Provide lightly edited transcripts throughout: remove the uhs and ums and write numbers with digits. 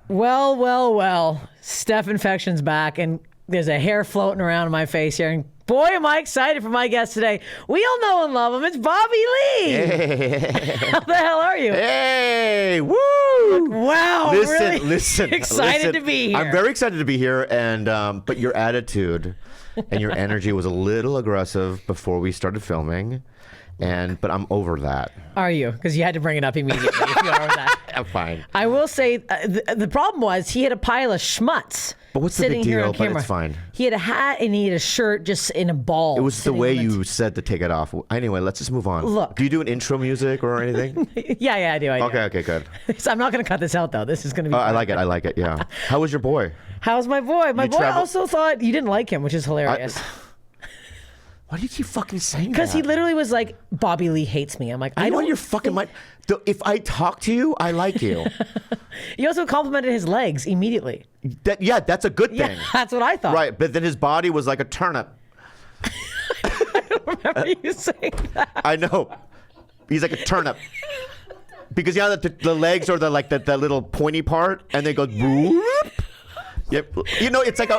Well. Steph Infection's back, and there's a hair floating around my face here. And boy, am I excited for my guest today. We all know and love him. It's Bobby Lee. Hey. How the hell are you? Hey, woo! Wow, Listen. Excited to be here. I'm very excited to be here, and but your attitude and your energy was a little aggressive before we started filming, but I'm over that. Are you? Because you had to bring it up immediately. If you're over that. I'm fine. I will say the problem was he had a pile of schmutz. But what's the sitting big here deal? on But camera. it's fine. He had a hat and he had a shirt just in a ball. It was the sitting way on you said to take it off. Anyway, let's just move on. Look. Do you do an intro music or anything? Yeah, I do. Okay, good. So I'm not going to cut this out, though. This is going to be I like it, yeah. How was your boy? How's my boy? My boy also thought you didn't like him, which is hilarious. Why did you fucking say that? Because he literally was like, Bobby Lee hates me. I'm like, I I know don't. your fucking mind. If I talk to you, I like you. He also complimented his legs immediately. That's a good thing. Yeah, that's what I thought. Right, but then his body was like a turnip. I don't remember you saying that. I know. He's like a turnip. Because the legs are the little pointy part, and they go whoop. Yep. You know, it's like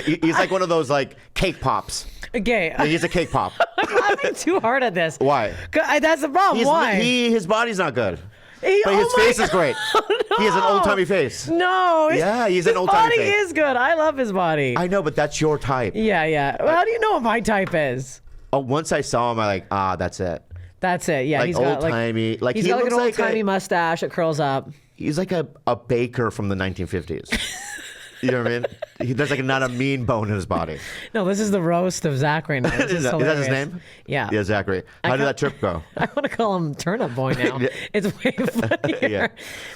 he's like one of those like cake pops. Okay. Yeah, he's a cake pop. I'm laughing too hard at this. Why? That's the problem. Why? His body's not good. But his face is great. Oh, no. He has an old-timey face. No. He's an old-timey face. His body is good. I love his body. I know, but that's your type. Yeah. Well, how do you know what my type is? Oh, once I saw him, I that's it. That's it. Yeah, Like he's got old-timey. Like he's he got like looks an old-timey mustache that curls up. He's like a baker from the 1950s. You know what I mean? There's like not a mean bone in his body. No, this is the roast of Zach right now. Is that his name? Yeah. Yeah, Zachary. How did that trip go? I want to call him Turnip Boy now. Yeah. It's way funnier. Yeah.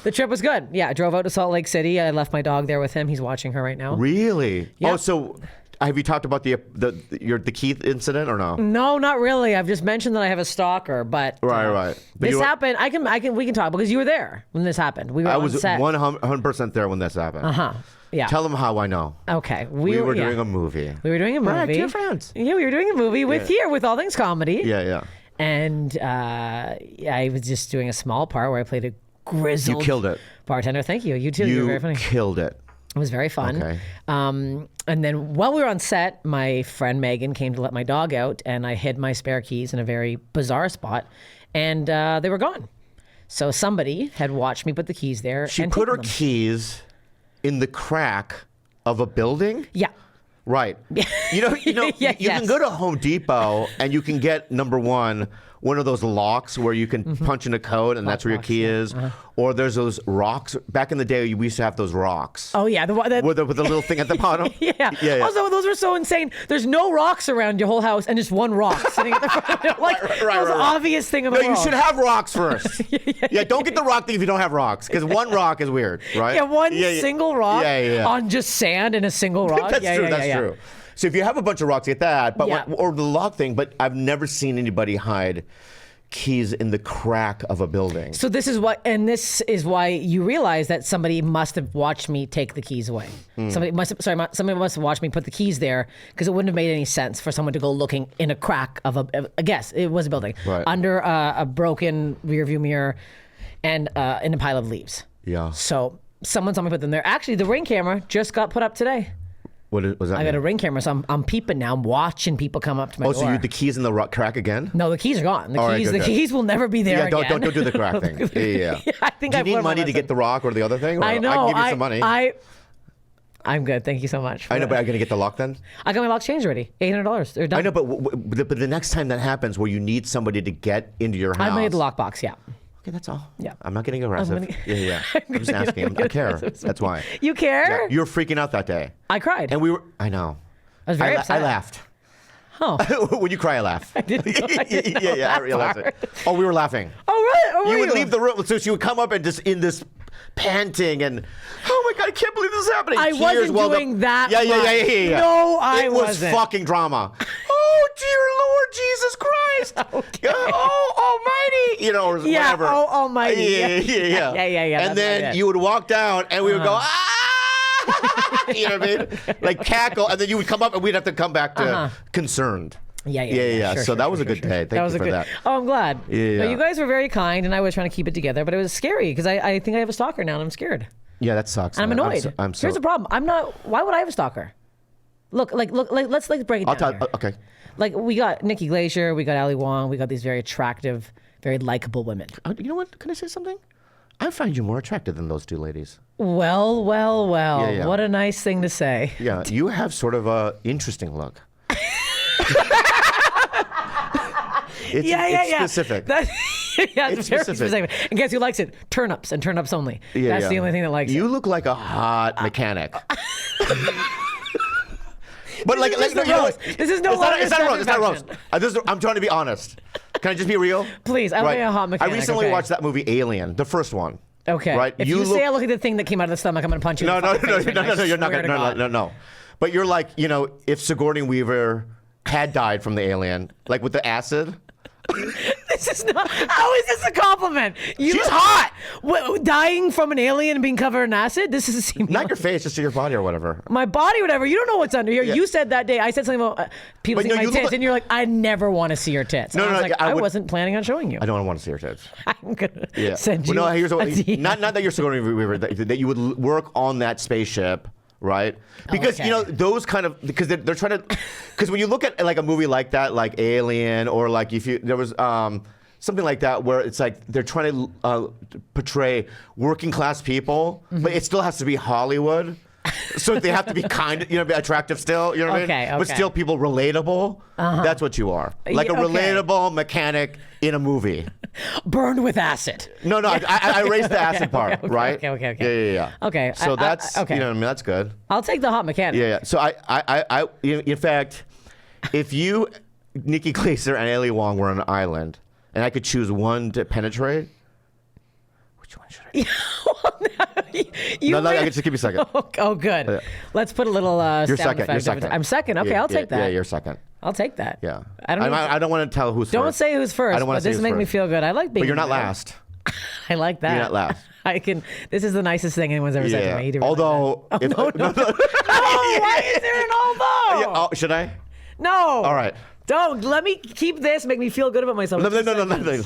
The trip was good. Yeah, I drove out to Salt Lake City. I left my dog there with him. He's watching her right now. Really? Yeah. Oh, so have you talked about the Keith incident or no? No, not really. I've just mentioned that I have a stalker, but Right. But this happened. We can talk because you were there when this happened. We were I on was set. 100% there when this happened. Yeah. Tell them how I know. Okay. We were doing a movie. We were doing a movie. Right, dear friends. Yeah, we were doing a movie with All Things Comedy. Yeah. And I was just doing a small part where I played a grizzled You killed it. bartender. Thank you. You too. You were very funny. killed it. It was very fun. Okay. And then while we were on set, my friend Megan came to let my dog out, and I hid my spare keys in a very bizarre spot, and they were gone. So somebody had watched me put the keys there. She and put her taken them. keys in the crack of a building? Yeah. Right. You know, you Yes. can go to Home Depot and you can get, number one of those locks where you can punch in a code and that's where your key is. Or there's those rocks. Back in the day, we used to have those rocks. Oh yeah, with the little thing at the bottom. Yeah. Also, those were so insane. There's no rocks around your whole house, and just one rock sitting at the front. Like Right. obvious thing in the No, world. you should have rocks first. Yeah, don't get the rock thing if you don't have rocks, because one rock is weird, right? Yeah, one single rock Yeah. on just sand and a single rock. That's true. That's true. So if you have a bunch of rocks, get that. But or the lock thing. But I've never seen anybody hide keys in the crack of a building. So this is why you realize that somebody must have watched me take the keys away. Somebody must have watched me put the keys there, because it wouldn't have made any sense for someone to go looking in a crack of I guess it was a building, right, under a broken rearview mirror and in a pile of leaves. Yeah. So someone saw me put them there. Actually, the Ring camera just got put up today. What was that? I got a Ring camera, so I'm peeping now. I'm watching people come up to my door. So the keys in the crack again? No, the keys are gone. The keys will never be there again. Don't do the crack thing. Yeah. I think do you need money to get the rock or the other thing? Or I know. I can give you some money. I'm good. Thank you so much. I know, but I'm going to get the lock then? I got my lock changed already. $800. They're done. I know, but the next time that happens where you need somebody to get into your house. I made the lockbox, yeah. Okay, that's all. Yeah. I'm not getting aggressive. Yeah. I'm just asking. I care. That's why. You care? Yeah. You were freaking out that day. I cried. And I know. I was very upset. I laughed. Oh. When you cry, I laugh. I didn't know I realized it. Oh, we were laughing. Oh, really? Oh, you would leave the room, so she would come up and just in this panting and, oh my God, I can't believe this is happening. I wasn't doing that much. Yeah. No, I wasn't. It was fucking drama. Oh, dear Lord Jesus Christ. Okay. Oh, almighty. You know, or whatever. Oh, almighty. Yeah. And then you would walk down and we would go, ah! You know what I mean? Like cackle, and then you would come up and we'd have to come back to concerned. Yeah. So that was a good day. Thank you for that. Oh, I'm glad. Yeah. No, you guys were very kind, and I was trying to keep it together, but it was scary because I think I have a stalker now, and I'm scared. Yeah, that sucks. And I'm man. annoyed. I'm so Here's the problem. Why would I have a stalker? Look, let's break it down here. Okay. Like, we got Nikki Glacier, we got Ali Wong, we got these very attractive, very likable women. You know what? Can I say something? I find you more attractive than those two ladies. Well. Yeah. What a nice thing to say. Yeah, you have sort of a interesting look. It's specific. It's very specific. And guess who likes it? Turnips and turnips only. Yeah, That's the only thing that likes it. You look like a hot mechanic. But like, This is no longer it's not roast. It's not roast. Infection. I'm trying to be honest. Can I just be real? Please, I like a hot mechanic. I recently okay. watched that movie Alien, the first one. Okay. Right? If you say I look at the thing that came out of the stomach, I'm going to punch you. No, in the face right now. you're not Swear going to to. No. But you're like, if Sigourney Weaver had died from the alien, like with the acid. This is not. How is this a compliment? She's hot. Dying from an alien and being covered in acid. This is not your face, just to your body or whatever. My body, whatever. You don't know what's under here. Yeah. You said that day. I said something about people seeing my tits, and you're like, I never want to see your tits. No, and I was like, I would, wasn't planning on showing you. I don't want to see your tits. I'm gonna send you. Well, no, here's a what. DM. Not that you're Sigourney Weaver. That you would work on that spaceship. Right, because those kind of because they're trying to because when you look at like a movie like that, like Alien, or like there was something like that where it's like they're trying to portray working class people, but it still has to be Hollywood. So they have to be be attractive still, you know what I mean? But still people relatable. That's what you are. Like a relatable mechanic in a movie. Burned with acid. No, I raised the acid part, right? Okay. Yeah. Okay. So that's, you know what I mean? That's good. I'll take the hot mechanic. Yeah. So I in fact, if you, Nikki Glaser and Ali Wong were on an island, and I could choose one to penetrate, which one should I do? No, just give me a second. Oh, good. Yeah. Let's put a little You're sound second. effect. You're second. I'm second. Okay, I'll take that. Yeah, you're second. I'll take that. Yeah. I don't want to tell who's first. Don't say who's first. I don't want to say this who's make me first. feel good. I like being. But you're not there. last. I like that. You're not last. This is the nicest thing anyone's ever said to me. Although, no, why is there an although? Yeah, oh, should I? No. All right. Don't. Let me keep this. Make me feel good about myself. No.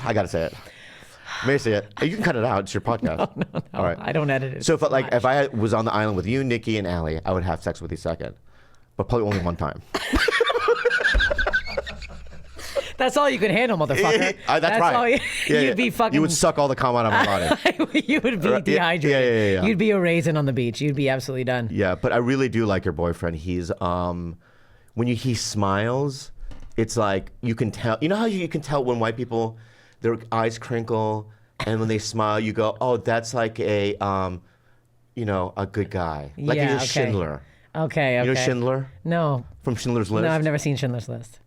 I gotta say it. May say it. You can cut it out. It's your podcast. No. All right. I don't edit it. So if I was on the island with you, Nikki, and Allie, I would have sex with you second, but probably only one time. That's all you could handle, motherfucker. That's right. All you'd be fucking. You would suck all the cum out of my body. You would be dehydrated. Yeah. You'd be a raisin on the beach. You'd be absolutely done. Yeah, but I really do like your boyfriend. He's when he smiles, it's like you can tell. You know how you can tell when white people, their eyes crinkle, and when they smile, you go, oh, that's like a a good guy. Like he's a Schindler. Okay. You know Schindler? No. From Schindler's List? No, I've never seen Schindler's List.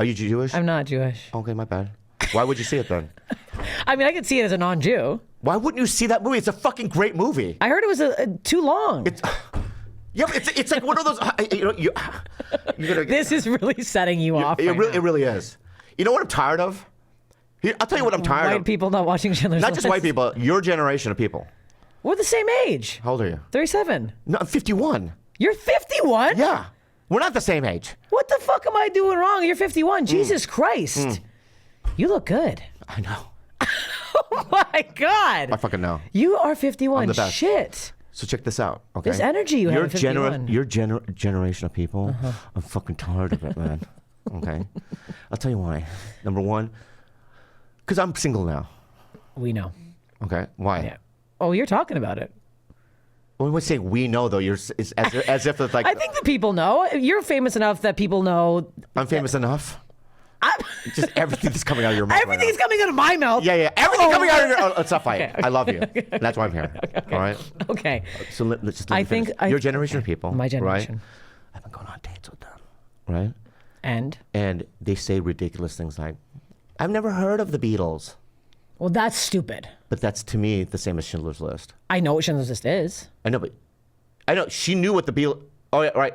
Are you Jewish? I'm not Jewish. Okay, my bad. Why would you see it then? I mean, I could see it as a non-Jew. Why wouldn't you see that movie? It's a fucking great movie. I heard it was too long. Yeah, but it's like one of those. This is really setting you off. It really is. You know what I'm tired of? I'll tell you what I'm tired of. White people not watching Schindler's List. Not just white people. Your generation of people. We're the same age. How old are you? 37. No, I'm 51. You're 51? Yeah. We're not the same age. What the fuck am I doing wrong? You're 51. Jesus Christ. You look good. I know. Oh my God. I fucking know. You are 51. I'm the best. Shit. So check this out, okay? This energy you have at 51. Your generation of people, I'm fucking tired of it, man. Okay? I'll tell you why. Number one, because I'm single now. We know. Okay? Why? Yeah. Oh, you're talking about it. When we say we know, though, it's as if it's like... I think the people know. You're famous enough that people know. I'm famous enough? Just everything that's coming out of your mouth. Everything's coming out of my mouth. Yeah. Everything coming out of your... Oh, let's not fight. Okay. I love you. That's why I'm here. Okay. All right? Okay. So let's just let me finish. Your generation of people. My generation. Right? I've been going on dates with them. Right? And they say ridiculous things like, I've never heard of the Beatles. Well, that's stupid. But that's, to me, the same as Schindler's List. I know what Schindler's List is. I know she knew what the Beatles... Oh, yeah, right.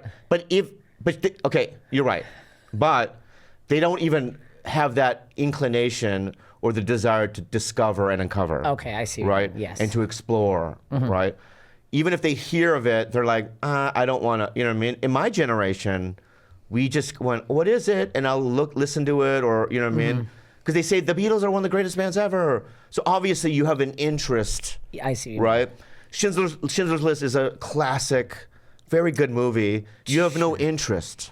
Okay, you're right. But they don't even have that inclination or the desire to discover and uncover. Okay, I see. Right? Yes. And to explore, right? Even if they hear of it, they're like, I don't want to, you know what I mean? In my generation, we just went, what is it? And I'll listen to it, or, you know what I mean? Because they say the Beatles are one of the greatest bands ever. So obviously you have an interest. I see. Right? Schindler's List is a classic, very good movie. You have no interest.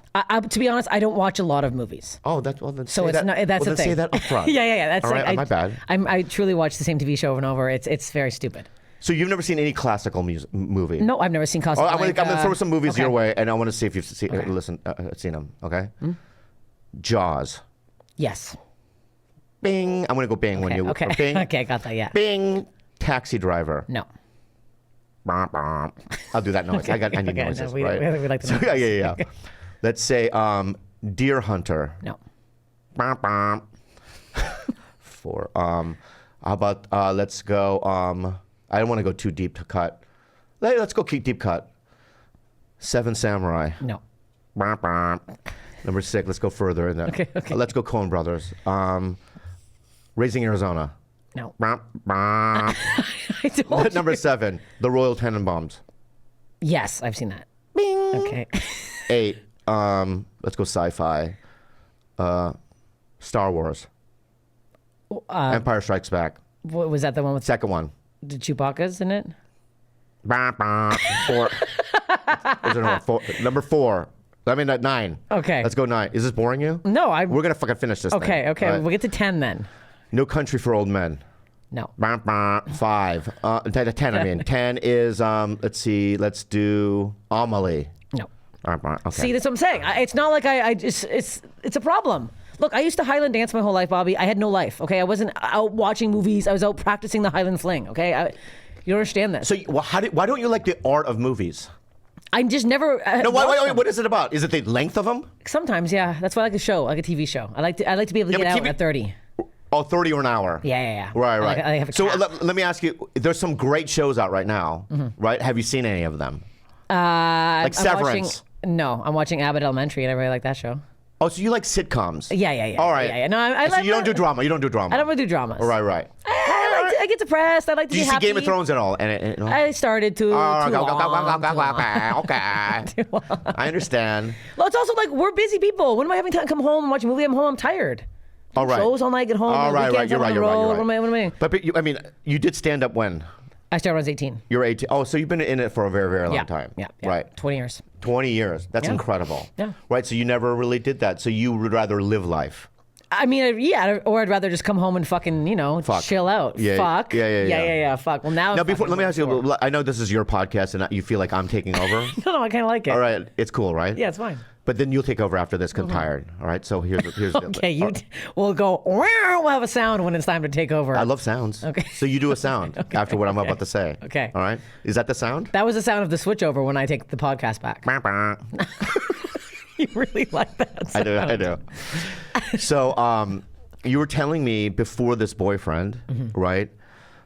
To be honest, I don't watch a lot of movies. Oh, that's well. Then So say it's that, not. That's well, the then thing. Say that up front. Yeah. That's All right, like my bad. I truly watch the same TV show over and over. It's very stupid. So you've never seen any classical movie? No, I've never seen classical. I'm gonna throw some movies your way, and I want to see if you've seen them. Okay. Jaws. Yes. Bing. I'm gonna go bing when you. Okay. Bing. Okay, got that. Yeah. Bing. Taxi Driver. No. I'll do that noise. I need noises, no, we, right? we like the So, noises. yeah. Let's say Deer Hunter. No. 4. How about let's go. I don't want to go too deep to cut. Let's go deep cut. 7 Samurai. No. Number 6. Let's go further in there. Okay. Let's go Coen Brothers. Raising Arizona. No. I told you. Number 7. The Royal Tenenbaums. Yes, I've seen that. Bing. Okay. 8. Let's go sci-fi. Star Wars. Empire Strikes Back. What, was that the one with Second one. the Chewbacca's in it? 4. Is there 4? Number 4. I mean, 9. Okay. Let's go 9. Is this boring you? No, We're gonna fucking finish this. Okay. thing, right? We'll get to 10 then. No Country for Old Men. No. 5. 10. I mean, 10 is let's see. Let's do Amelie. No. Okay. See, that's what I'm saying. It's not like I just, it's a problem. Look, I used to Highland dance my whole life, Bobby. I had no life, okay? I wasn't out watching movies. I was out practicing the Highland fling, okay? You don't understand this. So, why don't you like the art of movies? I just never. No, wait, what is it about? Is it the length of them? Sometimes, yeah. That's why I like a show, like a TV show. I like to be able to get but out TV at 30. Oh, 30 or an hour. Yeah. Right. I have a So cap. let me ask you, there's some great shows out right now, right? Have you seen any of them? Like Severance. I'm watching Abbott Elementary, and I really like that show. Oh, so you like sitcoms? Yeah. All right. Yeah. No, I so like. you don't do drama. You don't do drama. I don't really do dramas. Right. I get depressed. I like to Do be you see happy. Game of Thrones at all? And I started to. Okay. I understand. Well, it's also like we're busy people. When am I having time to come home and watch a movie? I'm home. I'm tired. All right. Shows all night at home. All right. Weekends, You're I'm on right. the road. What am I? But you did stand up when? I started when I was 18. You're 18. Oh, so you've been in it for a very, very long time. Yeah. Right. 20 years. 20 years. That's incredible. Yeah. Right. So you never really did that. So you would rather live life. I mean, yeah, or I'd rather just come home and fucking, chill out. Yeah, Fuck. yeah. Fuck. Well, now. Now, let me ask you. I know this is your podcast, and you feel like I'm taking over. No, I kind of like it. All right, it's cool, right? Yeah, it's fine. But then you'll take over after this. 'Cause I'm tired. All right. So here's Okay, we'll go. We'll have a sound when it's time to take over. I love sounds. Okay. So you do a sound after what I'm about to say. Okay. All right. Is that the sound? That was the sound of the switchover when I take the podcast back. You really like that sound. I do. So, you were telling me before this boyfriend, right,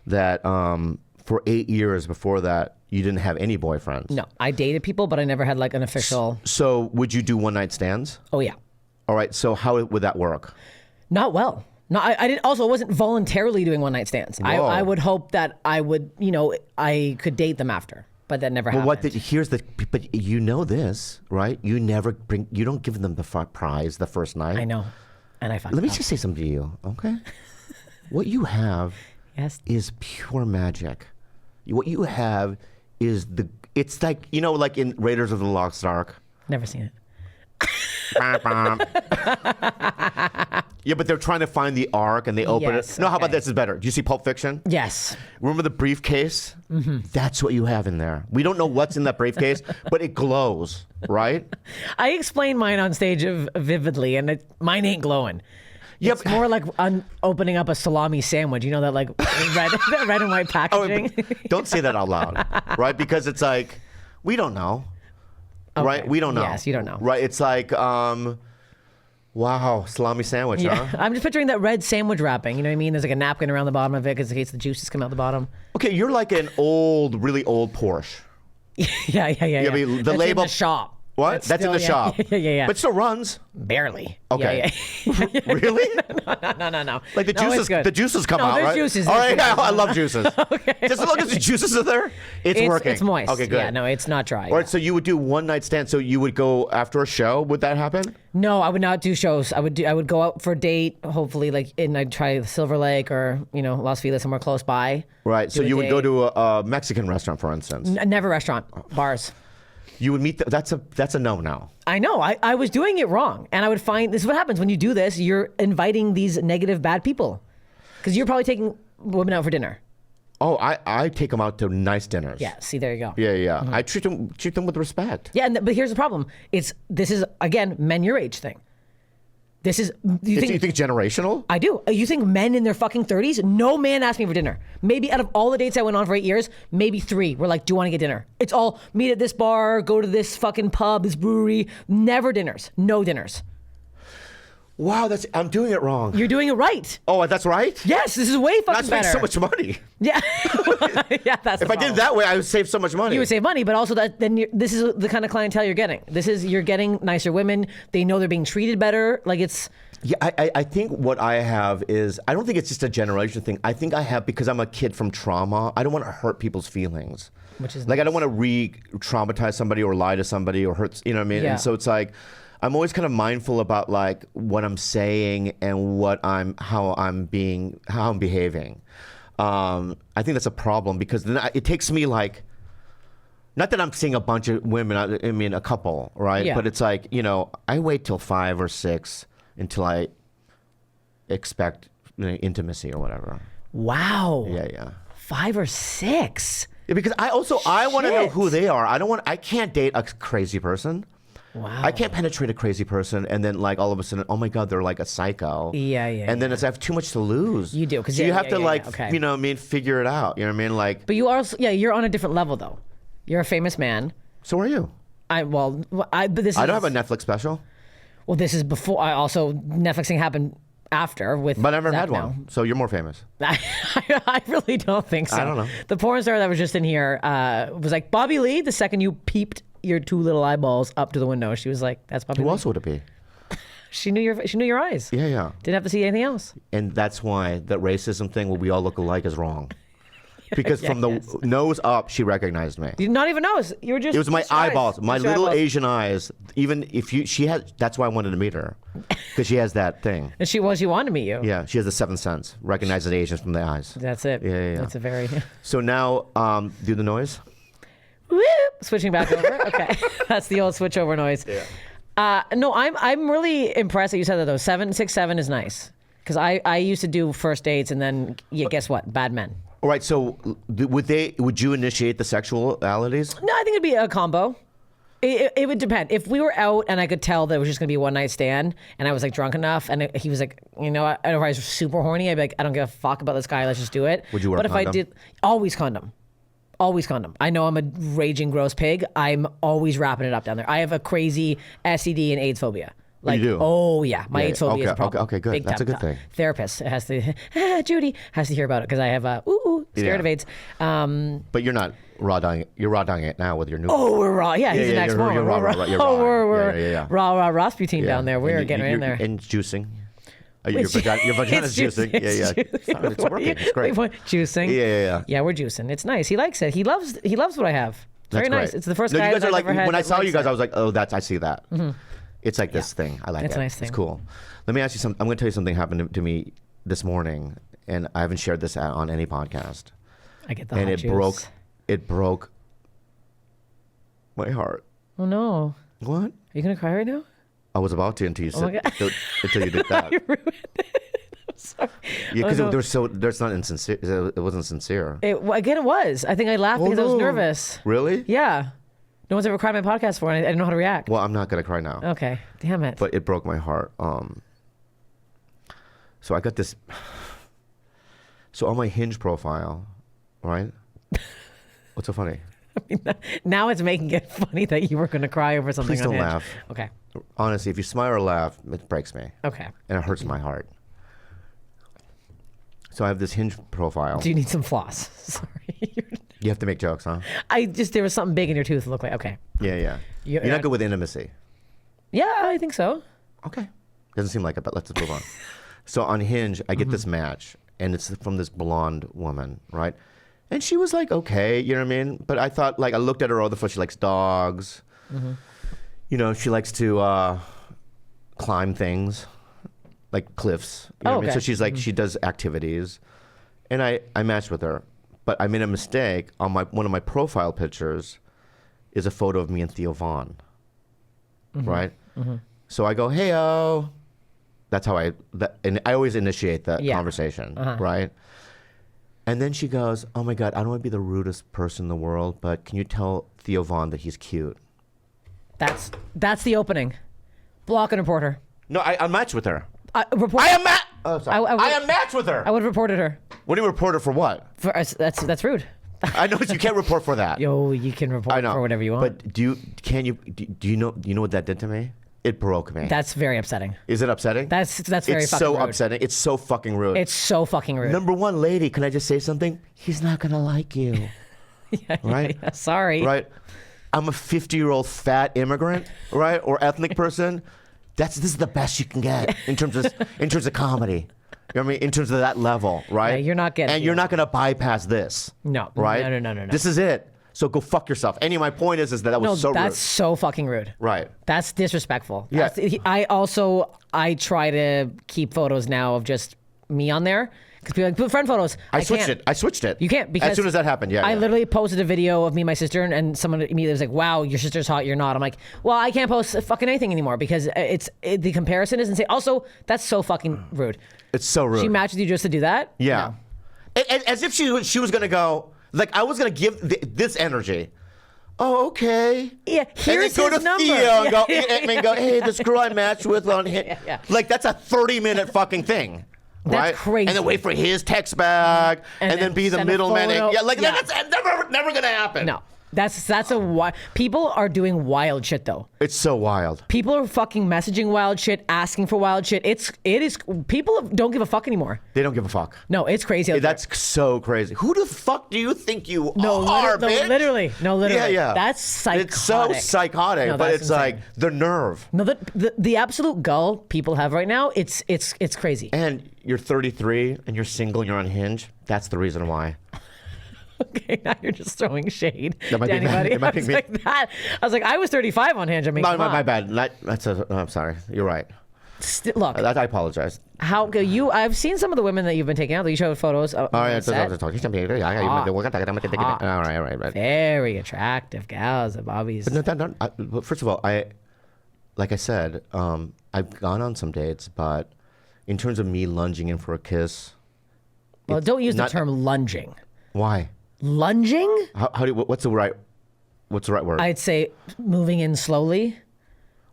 that for 8 years before that, you didn't have any boyfriends. No, I dated people, but I never had like an official. So, would you do one night stands? Oh yeah. All right. So, how would that work? Not well. No, I didn't. Also, I wasn't voluntarily doing one night stands. I would hope that I would, I could date them after, but that never happened. But you know this, right? You don't give them the prize the first night. I know, and I fucked Let me up. just say something to you, okay? What you have Yes. is pure magic. What you have is it's like, like in Raiders of the Lost Ark. Never seen it. Yeah, but they're trying to find the Ark and they open Yes, it. No, how about okay. this is better? Do you see Pulp Fiction? Yes. Remember the briefcase? That's what you have in there. We don't know what's in that briefcase, but it glows, right? I explained mine on stage vividly, and mine ain't glowing. Yep. It's more like opening up a salami sandwich. You know that like red and white packaging. Don't say that out loud, right? Because it's like, we don't know, right? We don't know. Yes, you don't know. Right? It's like, wow, salami sandwich, Yeah. huh? I'm just picturing that red sandwich wrapping. You know what I mean? There's like a napkin around the bottom of it because in case the juices come out the bottom. Okay, you're like an really old Porsche. Yeah. I mean, the That's label- in the shop. What? That's in the shop. Yeah. But it still runs. Barely. Okay. Yeah. Really? No. Like the juices, the juices come out, there's right? Juices. All right, yeah, I love juices. Okay. Just as long as the juices are there, it's working. It's moist. Okay, good. Yeah, no, it's not dry. All right, so you would do one night stand. So you would go after a show. Would that happen? No, I would not do shows. I would go out for a date, hopefully, and I'd try Silver Lake or Las Feliz, somewhere close by. Right. So you would go to a Mexican restaurant, for instance. Never restaurant, bars. You would meet. That's a no now. I know. I was doing it wrong, and I would find this is what happens when you do this. You're inviting these negative, bad people, because you're probably taking women out for dinner. Oh, I take them out to nice dinners. Yeah. See, there you go. Yeah. Mm-hmm. I treat them with respect. Yeah, but here's the problem. This is again men your age thing. This is you think generational? I do. You think men in their fucking 30s? No man asked me for dinner. Maybe out of all the dates I went on for 8 years, maybe 3 were like, "Do you want to get dinner?" It's all meet at this bar, go to this fucking pub, this brewery. Never dinners. No dinners. Wow, I'm doing it wrong. You're doing it right. Oh, that's right? Yes, this is way fucking better. That's so much money. Yeah. Yeah, that's If I did it that way, I would save so much money. You would save money, but also this is the kind of clientele you're getting. You're getting nicer women. They know they're being treated better. Like it's... Yeah, I think what I have is, I don't think it's just a generation thing. I think I have, because I'm a kid from trauma, I don't want to hurt people's feelings. Which is like, nice. I don't want to re-traumatize somebody or lie to somebody or hurt, you know what I mean? Yeah. And so it's like, I'm always kind of mindful about like what I'm saying and how I'm behaving. I think that's a problem, because then it takes me like, not that I'm seeing a bunch of women, I mean a couple, right? Yeah. But it's like, I wait till 5 or 6 until I expect intimacy or whatever. Wow. Yeah. 5 or 6. Yeah, because I want to know who they are. I can't date a crazy person. Wow. I can't penetrate a crazy person and then like all of a sudden, oh my God, they're like a psycho. Yeah. And then I have too much to lose. You do, because you have to okay. Figure it out. You know what I mean? Like. But you are, you're on a different level though. You're a famous man. So are you? I don't have a Netflix special. Well, this is before. I also Netflixing happened after with. But I've never had now. one. So you're more famous. I really don't think so. I don't know. The porn star that was just in here was like Bobby Lee. The second you peeped your 2 little eyeballs up to the window, she was like, "That's Bobby Lee." Who else would it be? She knew your eyes. Yeah. Didn't have to see anything else. And that's why that racism thing where we all look alike is wrong. Because from the nose up, she recognized me. You did not even notice. You were just. It was my eyeballs, my little eyeballs. Asian eyes. Even if she had, that's why I wanted to meet her, because she has that thing. And she wanted to meet you. Yeah, she has the 7th sense, recognizes Asians from the eyes. That's it. Yeah. That's a very. So now, do the noise. Whoop, switching back over. Okay, that's the old switch over noise. Yeah. No, I'm really impressed that you said that though. 767 is nice, because I used to do first dates and then guess what? Bad men. All right, so would you initiate the sexualities? No, I think it'd be a combo. It would depend. If we were out and I could tell that it was just gonna be a one night stand, and I was like drunk enough, and he was like, I don't know if I was super horny, I'd be like, I don't give a fuck about this guy. Let's just do it. Would you wear But a condom? if I did, always condom. Always condom. I know I'm a raging gross pig. I'm always wrapping it up down there. I have a crazy STD and AIDS phobia. Like, you do? Oh yeah, my AIDS phobia is a problem. Okay, good. Big That's time. a good thing. Therapist has to, Judy has to hear about it because I have scared of AIDS. But you're not raw dogging. You're raw dogging it now with your new. Oh, we're raw. Yeah, he's an ex-Mormon. You're raw. We're raw Rasputin down there. We're getting right in there. And juicing. Your vagina's juicing. Yeah. It's working. It's great. Juicing. Yeah. Yeah, we're juicing. It's nice. He likes it. He loves what I have. It's very nice. It's the first guy you guys I've are like, ever had. when I saw you guys, I was like, oh, I see that. Mm-hmm. It's like this thing. I like it. It's a nice thing. It's cool. Let me ask you something. I'm going to tell you something happened to me this morning, and I haven't shared this on any podcast. I get the and hot it juice. broke my heart. Oh no. What? Are you going to cry right now? I was about to until you said until you did that. You ruined it. I'm sorry. Yeah, because there's not insincere. It wasn't sincere. It was. I think I laughed because I was nervous. Really? Yeah. No one's ever cried my podcast before, and I didn't know how to react. Well, I'm not gonna cry now. Okay. Damn it. But it broke my heart. So I got this. So on my Hinge profile, right? What's so funny? I mean, now it's making it funny that you were going to cry over something. Please don't on Hinge. laugh. Okay. Honestly, if you smile or laugh, it breaks me. Okay. And it hurts my heart. So I have this Hinge profile. Do you need some floss? Sorry. You have to make jokes, huh? There was something big in your tooth. It looked like, okay. Yeah. You're not good with intimacy. Yeah, I think so. Okay. Doesn't seem like it, but let's move on. So on Hinge, I get this match, and it's from this blonde woman, right? And she was like, okay, you know what I mean? But I thought, like, I looked at her all the foot. She likes dogs. You know, she likes to climb things, like cliffs. You know what I mean? So she's like, she does activities. And I matched with her. But I made a mistake. On one of my profile pictures is a photo of me and Theo Vaughn, right? So I go, hey-o. That's how and I always initiate that conversation, right? And then she goes, oh my God, I don't want to be the rudest person in the world, but can you tell Theo Vaughn that he's cute? That's the opening. Block and report her. No, I matched with her. Report. I am I am matched with her. I would have reported her. What do you report her for? What? That's rude. I know you can't report for that. Yo, you can report for whatever you want. But do you know what that did to me? It broke me. That's very upsetting. Is it upsetting? That's very fucking rude. It's so upsetting. It's so fucking rude. It's so fucking rude. Number one, lady, can I just say something? He's not gonna like you. Right? Yeah, sorry. Right? I'm a 50-year-old fat immigrant, right? Or ethnic person. This is the best you can get in terms of comedy. You know what I mean? In terms of that level, right? Yeah, you're not getting And you're not gonna bypass this. No. Right? No. This is it. So go fuck yourself. Anyway, my point is that was so rude. That's so fucking rude. Right. That's disrespectful. Yeah. I try to keep photos now of just me on there. Because people are like, put friend photos. I switched it. You can't because as soon as that happened, I literally posted a video of me and my sister, and someone immediately was like, "Wow, your sister's hot. You're not." I'm like, "Well, I can't post fucking anything anymore because the comparison is insane." Also, that's so fucking rude. It's so rude. She matched with you just to do that? Yeah. No. As if she was gonna go like I was gonna give this energy. Oh, okay. Yeah, here's and then go his to number. Theo and go, hey, this girl I matched with on Hinge. Yeah. Like that's a 30-minute fucking thing. That's right? crazy. And then wait for his text back, and then be the middleman. That's never gonna happen. No, that's people are doing wild shit though. It's so wild. People are fucking messaging wild shit, asking for wild shit. It is. People don't give a fuck anymore. They don't give a fuck. No, it's crazy. That's so crazy. Who the fuck do you think you are, bitch? Literally. Yeah. That's psychotic. It's so psychotic, but it's insane. Like the nerve. No, the absolute gull people have right now. It's crazy. And you're 33 and you're single. You're on Hinge. That's the reason why. Okay, now you're just throwing shade to might be anybody. bad. It might be me. I was like, I was 35 on Hinge. I mean, my bad. I'm sorry. You're right. Look, I apologize. I've seen some of the women that you've been taking out. That you showed photos. All right. Very attractive gals at Bobby's. But first of all, like I said, I've gone on some dates, but in terms of me lunging in for a kiss. Well, don't use the term lunging. Why? Lunging? What's the right word? I'd say moving in slowly.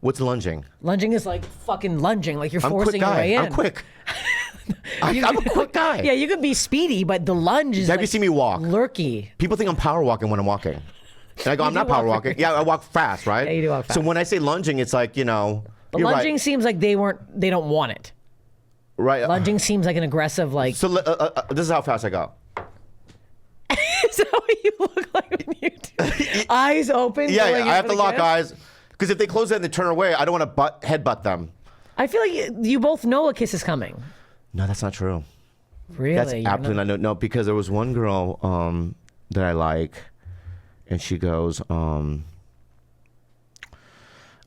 What's lunging? Lunging is like fucking lunging, like you're forcing your way in. I'm quick. I'm a quick guy. Yeah, you could be speedy, but the lunge is Have you seen me walk? Lurky. People think I'm power walking when I'm walking. And I go, I'm not power walking. Yeah, I walk fast, right? Yeah, you do walk fast. So when I say lunging, it's like, But lunging seems like they don't want it. Right. Lunging seems like an aggressive, like. So this is how fast I go. Is that what you look like when you do? Eyes open? Yeah, I have to lock eyes. Because if they close it and they turn away, I don't want to headbutt them. I feel like you both know a kiss is coming. No, that's not true. Really? That's absolutely not. No, because there was one girl that I like, and she goes, I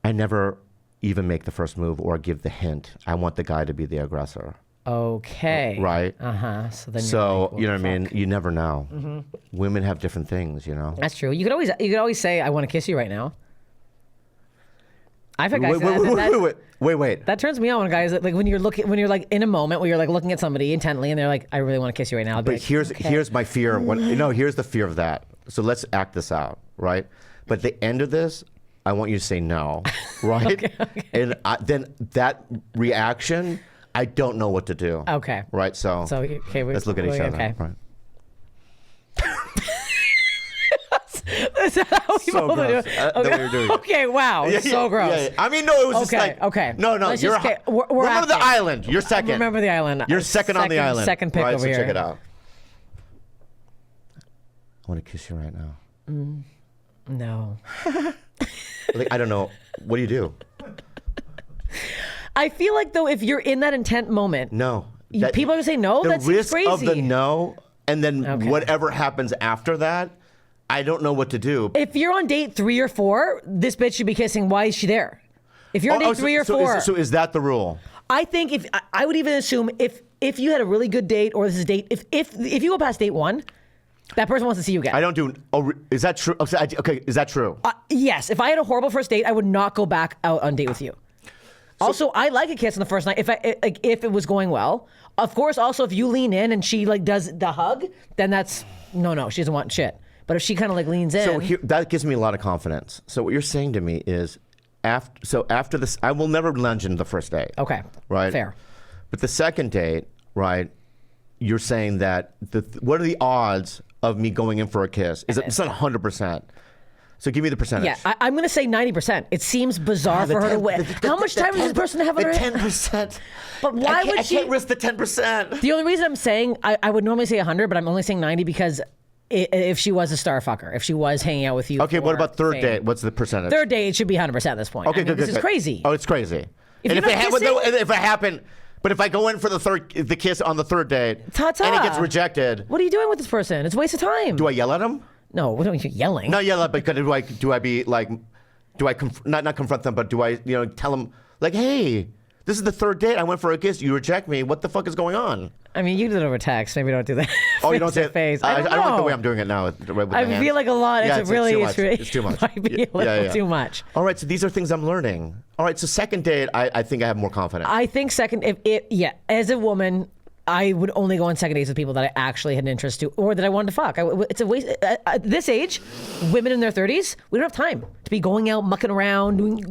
never even make the first move or give the hint. I want the guy to be the aggressor. Okay. Right? Uh-huh. So you know what I mean? You never know. Mm-hmm. Women have different things, you know? That's true. You could always say, I want to kiss you right now. I've had guys Wait. That turns me on when guys like when you're like in a moment where you're like looking at somebody intently and they're like, I really want to kiss you right now. But here's my fear. Here's the fear of that. So let's act this out, right? But at the end of this, I want you to say no, right? Okay. And then that reaction, I don't know what to do. Okay. Right. So okay, let's look at each other. Okay. Right. Is that how we So both gross. do it? The way you're doing it. Okay, wow. So gross. Yeah. I mean, no, it was just like. Okay. No. Let's You're just we're remember the acting. island. You're second. Remember the island. You're second on the island. Second pick right, over so here. check it out. want to kiss you right now. No. Like, I don't know. What do you do? I feel like, though, if you're in that intent moment, No. people are going to say no? The That seems risk crazy. of the no, and then Okay. whatever happens after that, I don't know what to do. If you're on date 3 or 4, this bitch should be kissing. Why is she there? If you're on date 3 or 4. So is that the rule? I think I would even assume if you had a really good date, or this is date, if you go past date 1, that person wants to see you again. I don't do. Oh, is that true? Okay, is that true? Yes. If I had a horrible first date, I would not go back out on date with you. Also, I like a kiss on the first night if it was going well. Of course, also if you lean in and she like does the hug, then that's no, she doesn't want shit. But if she kind of like leans in, So that gives me a lot of confidence. So what you're saying to me is, after this, I will never lunge into the first date. okay, Right. fair. But the second date, right? You're saying that what are the odds of me going in for a kiss? It's not 100%. So give me the percentage. Yeah, I'm going to say 90%. It seems bizarre for her to wait. How much time does this person have on her? The 10%. But why would she? I can't risk the 10%. The only reason I'm saying I would normally say 100, but I'm only saying 90 because if she was a star fucker, if she was hanging out with you. Okay, what about third fame. date? What's the percentage? Third date, it should be 100% at this point. Okay, good. This is crazy. Oh, it's crazy. If and you're not kissing- if it happened, but if I go in for the kiss on the third date, Ta-ta. and it gets rejected, What are you doing with this person? It's a waste of time. do I yell at him? No, what are you yelling? Not yell at, but do I be like, not confront them, but do I tell them like, hey, this is the third date. I went for a kiss. You reject me. What the fuck is going on? I mean, you did it over text. Maybe don't do that. Oh, you don't say face. I don't don't like the know. way I'm doing it now. With my I hands. feel like a lot. Yeah, It's really, it's too much. Might be a little too much. All right, so these are things I'm learning. All right, so second date, I think I have more confidence. I think second, as a woman, I would only go on second dates with people that I actually had an interest to, or that I wanted to fuck. It's a waste. At this age, women in their 30s, we don't have time to be going out, mucking around. We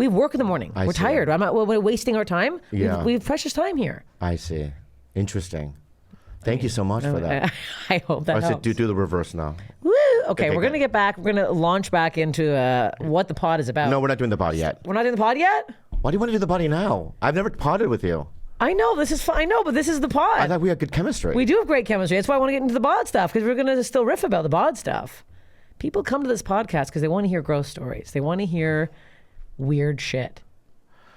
have work in the morning. We're tired. We're wasting our time. Yeah. We have precious time here. I see. Interesting. Thank you so much for that. I hope that I helps. said do the reverse now. Woo! Okay, we're good. going to get back. We're going to launch back into what the pod is about. No, we're not doing the body yet. We're not doing the pod yet? Why do you want to do the body now? I've never podded with you. I know, this is fine. I know, but this is the pod. I thought we had good chemistry. We do have great chemistry. That's why I want to get into the bod stuff, because we're going to still riff about the bod stuff. People come to this podcast because they want to hear gross stories. They want to hear weird shit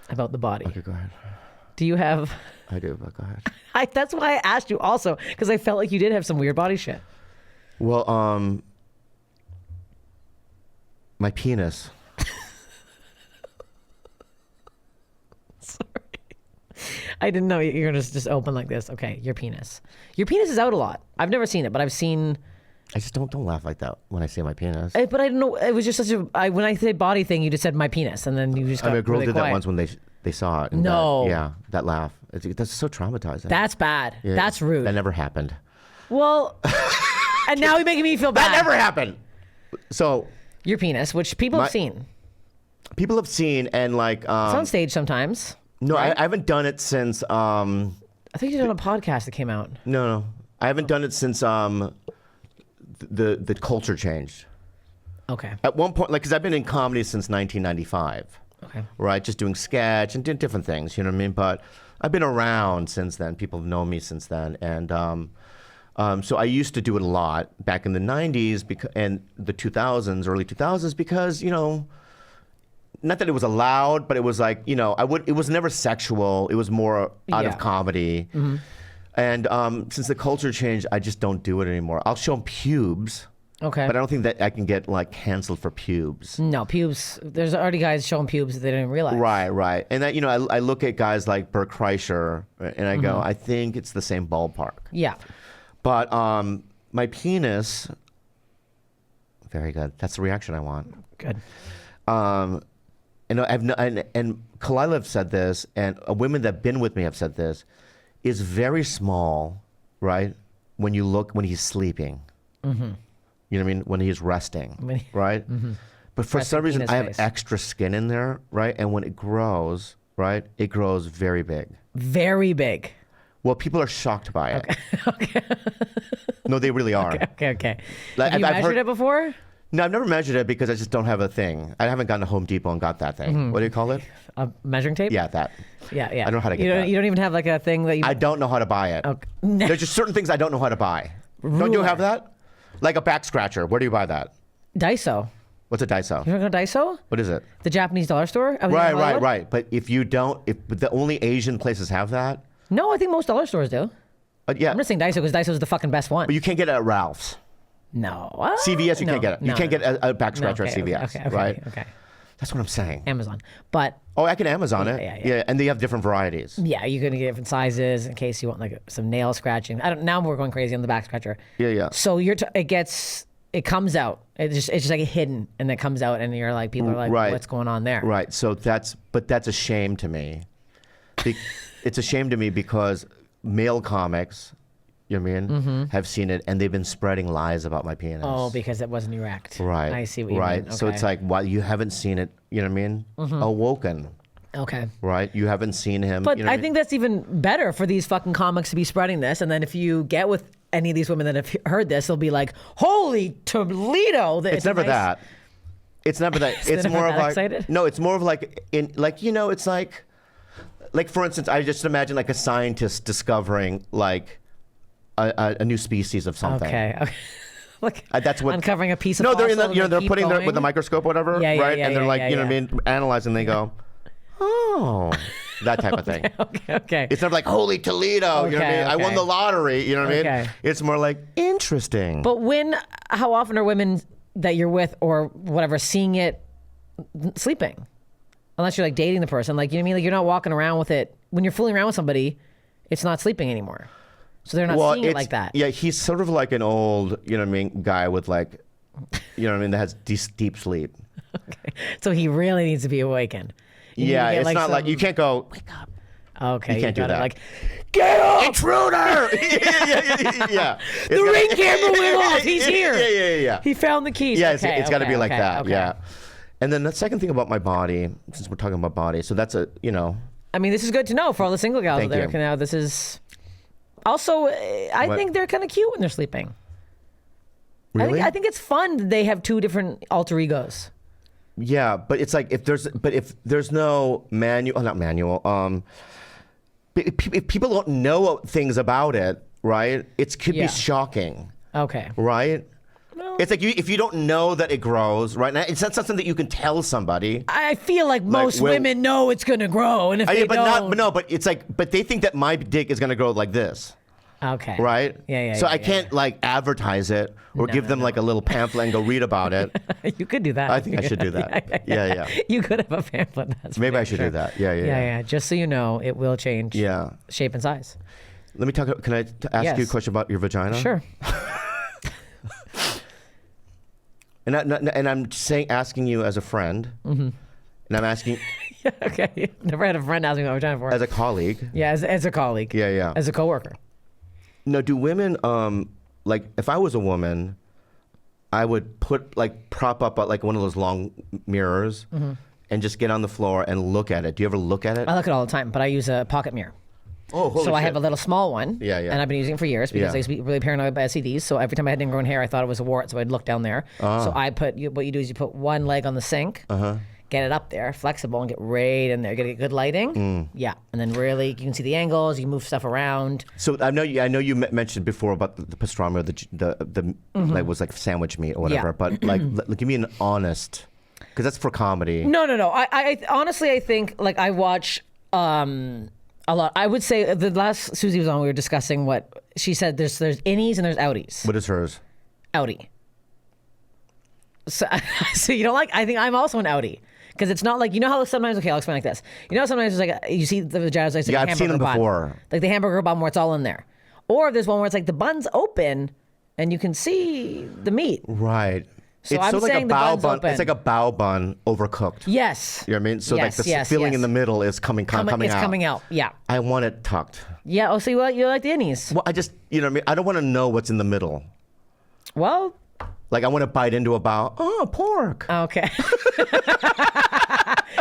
about the body. Okay, go ahead. Do you have... I do, but go ahead. That's why I asked you also, because I felt like you did have some weird body shit. Well, my penis. Sorry. I didn't know you were going to just open like this. Okay, your penis. Your penis is out a lot. I've never seen it, but I've seen... I just don't laugh like that when I say my penis. But I don't know. It was just such a... when I said body thing, you just said my penis, and then you just got a girl really did quiet. that once when they saw it. And No. that laugh. That's so traumatizing. That's bad. Yeah, That's rude. That never happened. Well, and now you're making me feel bad. That never happened. So Your penis, which people have seen. people have seen and like It's on stage sometimes. no, right? I haven't done it since I think you did it on a podcast that came out. no, I haven't done it since the culture changed. Okay. At one point, like, because I've been in comedy since 1995. Okay. Right, just doing sketch and doing different things, you know what I mean? But I've been around since then. People have known me since then, and so I used to do it a lot back in the 90s and the 2000s, early 2000s, because not that it was allowed, but it was like it was never sexual. It was more out of comedy, and since the culture changed, I just don't do it anymore. I'll show them pubes. Okay. But I don't think that I can get like canceled for pubes. No, pubes. There's already guys showing pubes that they didn't realize. Right. And that I look at guys like Bert Kreischer and I go, I think it's the same ballpark. Yeah. But my penis, very good. That's the reaction I want. Good. And Tolev said this, and women that've been with me have said this, is very small, right? When he's sleeping. Mm-hmm. You know what I mean? When he's resting, right? Mm-hmm. But for some reason, I have extra skin in there, right? And when it grows, right, it grows very big. Very big. Well, people are shocked by it. Okay. No, they really are. Okay. Like, Have you measured it before? No, I've never measured it because I just don't have a thing. I haven't gone to Home Depot and got that thing. Mm-hmm. What do you call it? A measuring tape? Yeah, that. Yeah. I don't know how to get that. You don't even have like a thing that you... I don't know how to buy it. Okay. There's just certain things I don't know how to buy. Ruler. Don't you have that? Like a back scratcher. Where do you buy that? Daiso. What's a Daiso? You ever go to Daiso? What is it? The Japanese dollar store? Right. But if you don't, but the only Asian places have that. No, I think most dollar stores do. Yeah. I'm just saying Daiso because Daiso is the fucking best one. But you can't get it at Ralph's. No. CVS, you can't get it. You can't get a back scratcher at CVS, right? Okay. That's what I'm saying. Amazon. But oh, I can Amazon it. Yeah. And they have different varieties. yeah, you're gonna get different sizes in case you want like some nail scratching. Now we're going crazy on the back scratcher. Yeah. So it comes out. It's just like hidden, and it comes out, and you're like, people are like, Right. what's going on there? Right. So that's a shame to me. It's a shame to me because male comics, you know what I mean, have seen it, and they've been spreading lies about my penis. Oh, because it wasn't erect. Right. I see what you mean. Right. So Okay. it's like, why you haven't seen it, you know what I mean? Awoken. Okay. Right. You haven't seen him. But you know I think that's even better for these fucking comics to be spreading this. And then if you get with any of these women that have heard this, they'll be like, holy Toledo. It's never that. It's never that. It's never more of that like, excited? no, it's more of like, it's like for instance, I just imagine like a scientist discovering like a new species of something. Okay. Look, That's what uncovering a piece of no, they're in fossil the, and they're keep putting going. with the microscope, or whatever, Yeah, right? And they're like, yeah, you know what I mean, analyzing. They go, oh, that type of thing. Okay. It's never like, holy Toledo, you know what I mean? I won the lottery, you know what I mean? It's more like, interesting. But how often are women that you're with or whatever seeing it sleeping? Unless you're like dating the person, like, you know what I mean? Like you're not walking around with it. When you're fooling around with somebody, it's not sleeping anymore. So they're not seeing it like that. Yeah, he's sort of like an old, you know what I mean, guy with like, you know what I mean, that has deep sleep. Okay. So he really needs to be awakened. Yeah, it's not like, you can't go, wake up. Okay. You can't do gotta, that. Like, get up! Intruder! yeah. The ring camera went off. He's here. Yeah. He found the keys. Yeah, Okay, it's got to be like that. okay. Yeah. And then the second thing about my body, since we're talking about body, so that's I mean, this is good to know for all the single gals out Thank there. you. Now, this is also, I think they're kind of cute when they're sleeping. Really? I think it's fun that they have two different alter egos. Yeah, but it's like if there's no not manual. If people don't know things about it, right? It could be shocking. Okay. Right. It's like if you don't know that it grows, right? Now, it's not something that you can tell somebody. I feel like most women know it's going to grow, and if they don't, but it's like, but they think that my dick is going to grow like this. Okay. Right? Yeah. So I can't like advertise it or give them like a little pamphlet and go read about it. You could do that. I think I should do that. Yeah. You could have a pamphlet. Maybe I should do that. Yeah. Just so you know, it will change. Yeah. Shape and size. Let me talk. Can I ask you a question about your vagina? Sure. And I'm asking you as a friend, and I'm asking Okay. Never had a friend ask me about vagina before. as a colleague. Yeah, as a colleague. Yeah. As a coworker. No, do women like if I was a woman, I would prop up like one of those long mirrors and just get on the floor and look at it. Do you ever look at it? I look at it all the time, but I use a pocket mirror. Oh, holy So I shit. have a little small one. Yeah. And I've been using it for years because I used to be really paranoid by STDs. So every time I had ingrown hair, I thought it was a wart. So I'd look down there. So I what you do is you put one leg on the sink, get it up there, flexible, and get right in there. Get good lighting. Yeah. And then really, you can see the angles. You can move stuff around. So I know you mentioned before about the pastrami, the like was like sandwich meat or whatever. Yeah. But like, give me an honest, because that's for comedy. No. I honestly, I think like I watch a lot. I would say the last Susie was on, we were discussing what she said. There's innies and there's outies. What is hers? Outie. So you don't like? I think I'm also an outie. Because it's not like, you know how sometimes, okay, I'll explain like this. You know how sometimes it's like, you see the vaginas, like Yeah, a I've seen them hamburger bun. before. Like the hamburger bun where it's all in there. Or there's one where it's like the bun's open and you can see the meat. Right. So it's I'm sort of like saying a the bao bun's bun. open. It's like a bao bun overcooked. Yes. You know what I mean? So Yes, like the yes, filling yes. in the middle is coming out. It's coming out, yeah. I want it tucked. Yeah, oh, so you like the innies? Well, I just, you know what I mean? I don't want to know what's in the middle. Well. Like I want to bite into a bao. Oh, pork. Okay.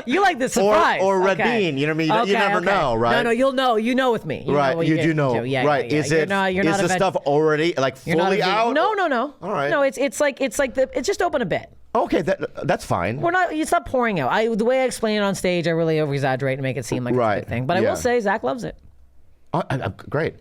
You like the surprise. Or red Okay. bean. You know what I mean? You never know, right? No, you'll know. You know with me. You know Right, what you get do know. into. Yeah, right. yeah. Is You're it? not Is the stuff already like You're not a fully vegan. out? No. All right. No, it's like it's just open a bit. Okay, that's fine. It's not pouring out. The way I explain it on stage, I really over exaggerate and make it seem like it's a Right. big thing. But I Yeah. will say Zach loves it. Oh, great.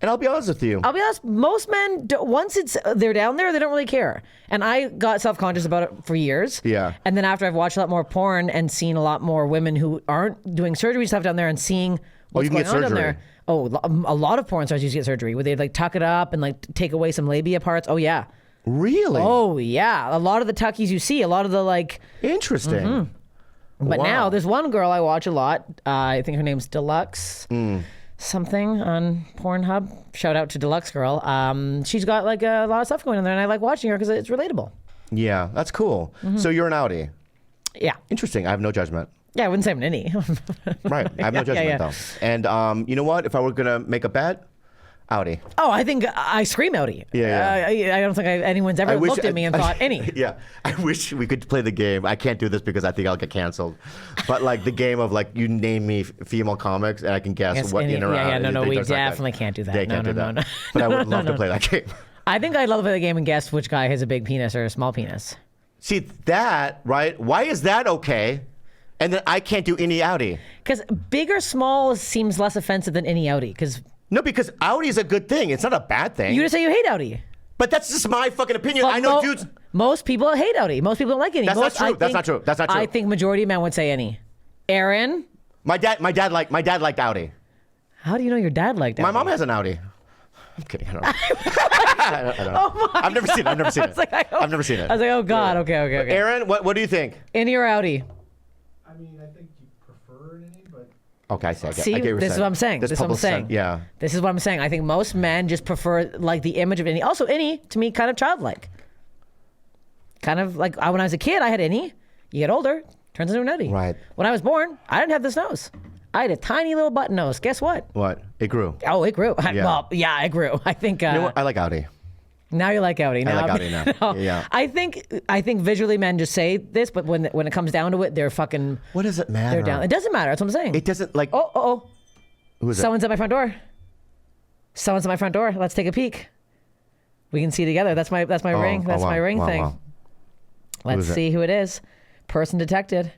And I'll be honest with you. I'll be honest, most men, once they're down there, they don't really care. And I got self-conscious about it for years. Yeah. And then after I've watched a lot more porn and seen a lot more women who aren't doing surgery stuff down there and seeing what's you can going get on down surgery. there. Oh, a lot of porn stars used to get surgery where they'd like tuck it up and like take away some labia parts. Oh, yeah. Really? Oh, yeah. A lot of the tuckies you see, a lot of the like... Interesting. But Wow. now there's one girl I watch a lot. I think her name's Deluxe something on Pornhub. Shout out to Deluxe Girl. She's got like a lot of stuff going on there, and I like watching her because it's relatable. Yeah, that's cool. So you're an outie. Yeah. Interesting. I have no judgment. Yeah, I wouldn't say I'm an innie. Right. I have no judgment though. And you know what? If I were gonna make a bet, outie. Oh, I think I scream outie. Yeah. I don't think anyone's ever looked at me and thought any. Yeah. I wish we could play the game. I can't do this because I think I'll get canceled. But like the game of like you name me female comics and I can guess what in or out. Yeah, no, They- we there's like definitely can't do that. They can't do that. No. But I would love to play that game. I think I'd love to play the game and guess which guy has a big penis or a small penis. See that, right? Why is that okay? And then I can't do any outie. Because big or small seems less offensive than any outie. Because No, because outie is a good thing. It's not a bad thing. you just say you hate outie. But that's just my fucking opinion. I know dudes. Most people hate outie. Most people don't like any. That's not Most, true. That's not true. That's not true. I think majority of men would say any. Aaron, My dad liked outie. how do you know your dad liked outie? My mom has an outie. I'm kidding. I don't know. I don't know. Oh my I've never seen it. I've never seen it. I've never seen it. I was like, oh God, okay. Aaron, what do you think? Any or outie? I mean, I think you prefer any, but Okay, I see. See, I get what this is what I'm saying. This is what I'm saying. Yeah. This is what I'm saying. I think most men just prefer like the image of any. Also, any to me kind of childlike. Kind of like when I was a kid, I had any. You get older, turns into an outie. Right. When I was born, I didn't have this nose. I had a tiny little button nose. Guess what? What? It grew. Oh, it grew. Yeah. Well, yeah, it grew. I think. You know what? I like outie. Now you like outie. Now, like outie now. No. Yeah. I think visually men just say this, but when it comes down to it, they're fucking. What does it matter? They're down. It doesn't matter. That's what I'm saying. It doesn't like. Oh. Who is Someone's at my front door. Someone's at my front door. Let's take a peek. We can see together. That's my ring. That's my ring thing. Wow. Let's is it? see who it is. Person detected.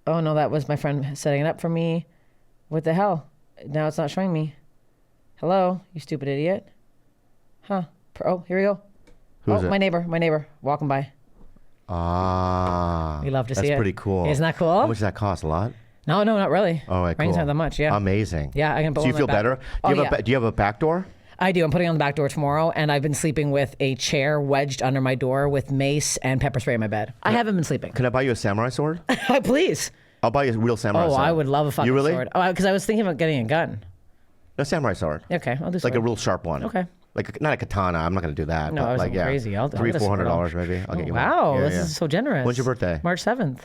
Oh no, that was my friend setting it up for me. What the hell? Now it's not showing me. Hello, you stupid idiot. Huh. Oh, here we go. Who is it? My neighbor walking by. Ah. We love to see it. That's pretty cool. Isn't that cool? How much does that cost? A lot? No, not really. Oh, right, Rings cool. not that much, yeah. Amazing. Yeah, I can put So you one on feel my back. better? Oh, Do you have a back door? I do. I'm putting it on the back door tomorrow, and I've been sleeping with a chair wedged under my door with mace and pepper spray in my bed. I haven't been sleeping. Can I buy you a samurai sword? Please. I'll buy you a real samurai sword. I would love a fucking You really? sword. Oh, because I was thinking about getting a gun. A samurai sword. Okay, I'll do Like a sword. real sharp one. Okay. Like not a katana. I'm not going to do that. No, but I was like, crazy. I'll get a sword. $300-$400 maybe. I'll get you one. Wow, Yeah, this yeah. is so generous. When's your birthday? March 7th.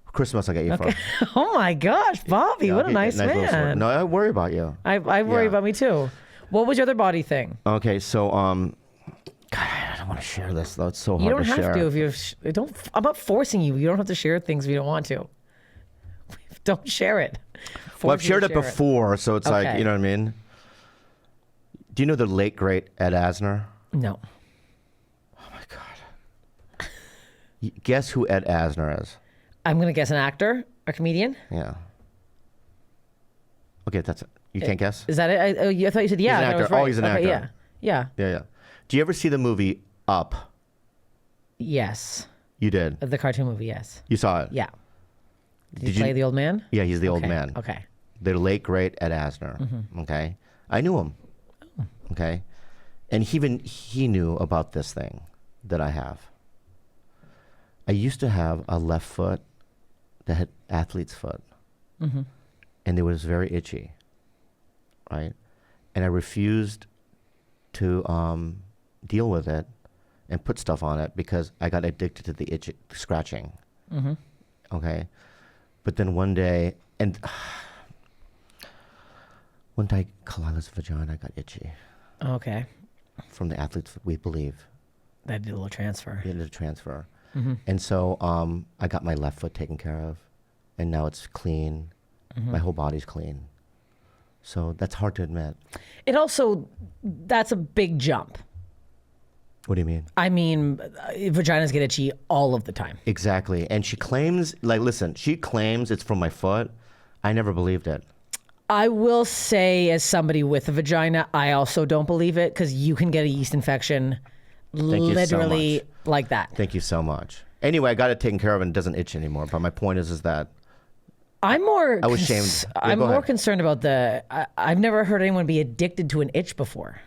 Christmas I'll get you for. Oh my gosh, Bobby, Yeah, what I'll a get you nice little sword. man. No, I worry about you. I worry Yeah. about me too. What was your other body thing? Okay, so God, I don't want to share this though. It's so hard You don't to have share. to if you don't. I'm not forcing you. You don't have to share things if you don't want to. Don't share it. Well, I've Force you to shared it share before, so it's like, Okay. you know what I mean? Do you know the late great Ed Asner? No. Oh my God. Guess who Ed Asner is? I'm gonna guess an actor or comedian. Yeah. Okay, that's it. You can't guess? Is that it? I thought you said yeah. He's an that was actor. right. Oh, he's an Okay, actor. Yeah. Yeah. Do you ever see the movie Up? Yes. You did. The cartoon movie. Yes. You saw it? Yeah. Did Did he play you- the old man? Yeah, he's the old Okay, man. Okay. The late great Ed Asner. Mm-hmm. Okay. I knew him. Oh. Okay. And he knew about this thing that I have. I used to have a left foot that had athlete's foot. Mm-hmm. And it was very itchy. Right? And I refused to deal with it and put stuff on it because I got addicted to the scratching. Mm-hmm. Okay. But then one day, Kalala's vagina got itchy Okay. from the athletes, we believe. That did a little transfer. He had to transfer. Mm-hmm. And so I got my left foot taken care of, and now it's clean. Mm-hmm. My whole body's clean. So that's hard to admit. It also, that's a big jump. What do you mean? I mean, vaginas get itchy all of the time. Exactly. And she claims, like, listen, she claims it's from my foot. I never believed it. I will say, as somebody with a vagina, I also don't believe it because you can get a yeast infection literally like that. Thank you so much. Anyway, I got it taken care of and it doesn't itch anymore. But my point is that I'm more. I was shamed. Yeah, I'm more ahead. concerned about I've never heard anyone be addicted to an itch before.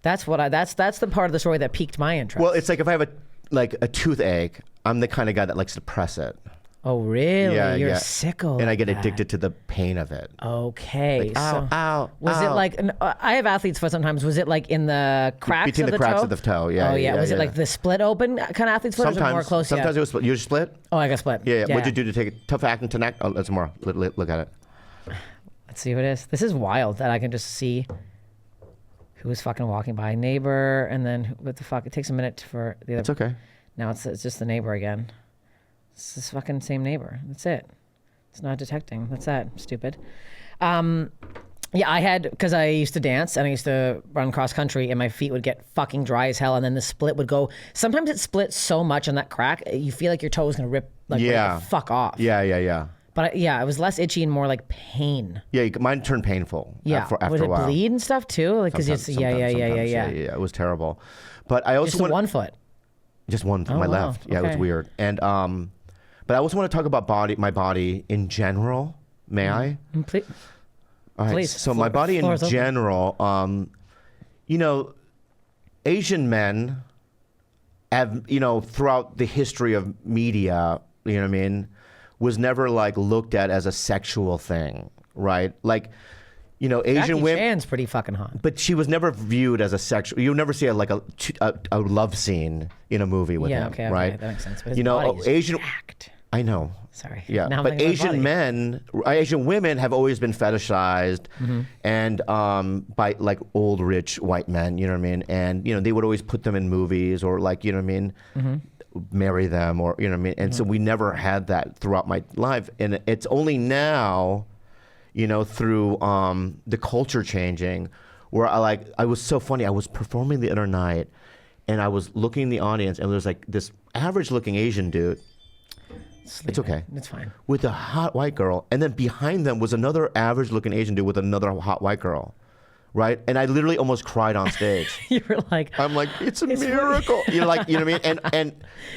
That's the part of the story that piqued my interest. Well, it's like if I have a toothache, I'm the kind of guy that likes to press it. Oh, really? Yeah, You're yeah. sicko. And I like get that. addicted to the pain of it. Okay. Like, ow, ow, Was ow. it like? I have athletes foot sometimes. Was it like in the cracks Between of the cracks toe? of the toe, yeah. Oh yeah. Was it yeah. like the split open kind of athlete's foot? Or was it more close? Sometimes it was split. You just split? Oh, I got split. Yeah. What'd you do to take it? Tough acting to neck? Oh, that's more. Look at it. Let's see what it is. This is wild that I can just see who was fucking walking by. Neighbor, and then what the fuck? It takes a minute for the other. It's okay. Now it's just the neighbor again. It's this fucking same neighbor. That's it. It's not detecting. That's that. Stupid. Yeah, I had, because I used to dance and I used to run cross country and my feet would get fucking dry as hell and then the split would go. Sometimes it splits so much on that crack, you feel like your toe is going to rip like Yeah. the fuck off. Yeah. But yeah, it was less itchy and more like pain. Yeah, mine turned painful. Yeah. After would a it while. bleed and stuff too? Like, because it's, Sometimes, yeah. It was terrible. But I also Just want one foot. just one Oh, my wow. left. Yeah, it was Okay. weird. And but I also want to talk about my body in general. May I? Please. All right. Please. So my body in Floor is open. general, Asian men have, throughout the history of media, you know what I mean, was never like looked at as a sexual thing, right? Like, Asian Jackie women. Chan's pretty fucking hot. But she was never viewed as a sexual. You'll never see a love scene in a movie with him, Okay, right? that makes sense. But his body is Asian. jacked. I know. Sorry. Yeah, Now I'm but thinking about Asian body. Asian women have always been fetishized, and by like old rich white men. You know what I mean? And they would always put them in movies or like marry them or And so we never had that throughout my life, and it's only now, through the culture changing, where I was so funny. I was performing the other night, and I was looking in the audience, and there was like this average looking Asian dude. It's okay. It's fine. With a hot white girl, and then behind them was another average-looking Asian dude with another hot white girl, right? And I literally almost cried on stage. You were like, I'm like, it's a miracle. You know what I mean? And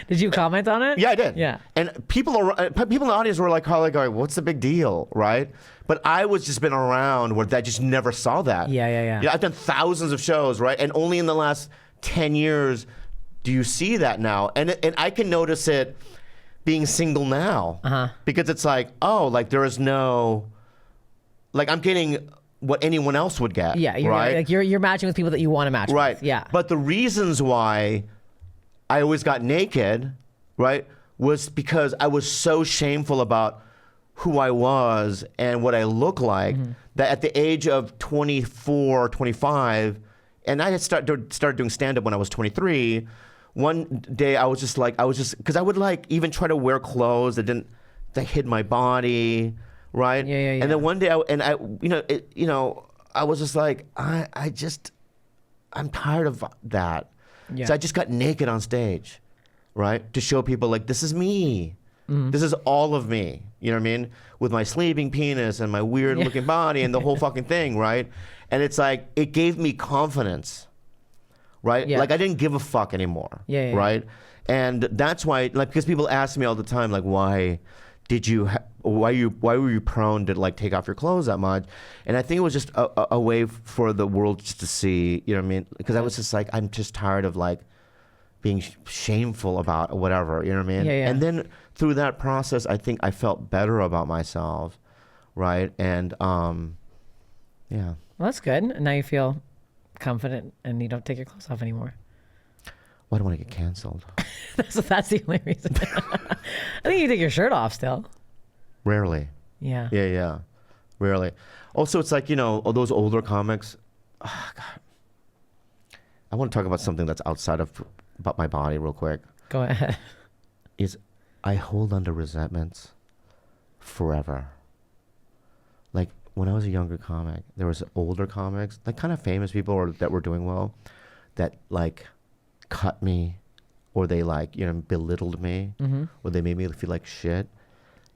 did you comment on it? yeah, I did. Yeah. And people in the audience were like, going, what's the big deal, right? But I was just been around where I just never saw that. Yeah. I've done thousands of shows, right? And only in the last 10 years do you see that now. And I can notice it being single now, because it's like, there is no, like, I'm getting what anyone else would get. Yeah, right? You're matching with people that you want to match Right. with. Yeah. But the reasons why I always got naked, right, was because I was so shameful about who I was and what I look like, that at the age of 24, 25, and I had started doing stand-up when I was 23. One day I was just because I would like even try to wear clothes that hid my body, right? Yeah. And then one day I was just like, I'm tired of that. Yeah. So I just got naked on stage, right? To show people like, this is me. This is all of me. You know what I mean? With my sleeping penis and my weird looking body and the whole fucking thing, right? And it's like, it gave me confidence. Right? Yeah. Like I didn't give a fuck anymore. Yeah. Right? And that's why, like, because people ask me all the time, like, why were you prone to like take off your clothes that much? And I think it was just a way for the world just to see, you know what I mean? Because I was just like, I'm just tired of like being shameful about whatever, you know what I mean? Yeah. And then through that process, I think I felt better about myself, right? And yeah. Well, that's good. And now you feel confident and you don't take your clothes off anymore. Well, I don't want to get canceled. That's the only reason. I think you take your shirt off still. Rarely. Yeah. Yeah. Rarely. Also, it's like, all those older comics. Oh, God. I want to talk about something that's outside of about my body real quick. Go ahead. Is I hold on to resentments forever. Like when I was a younger comic, there was older comics, like kind of famous people that were doing well, that like cut me, or they like belittled me, or they made me feel like shit,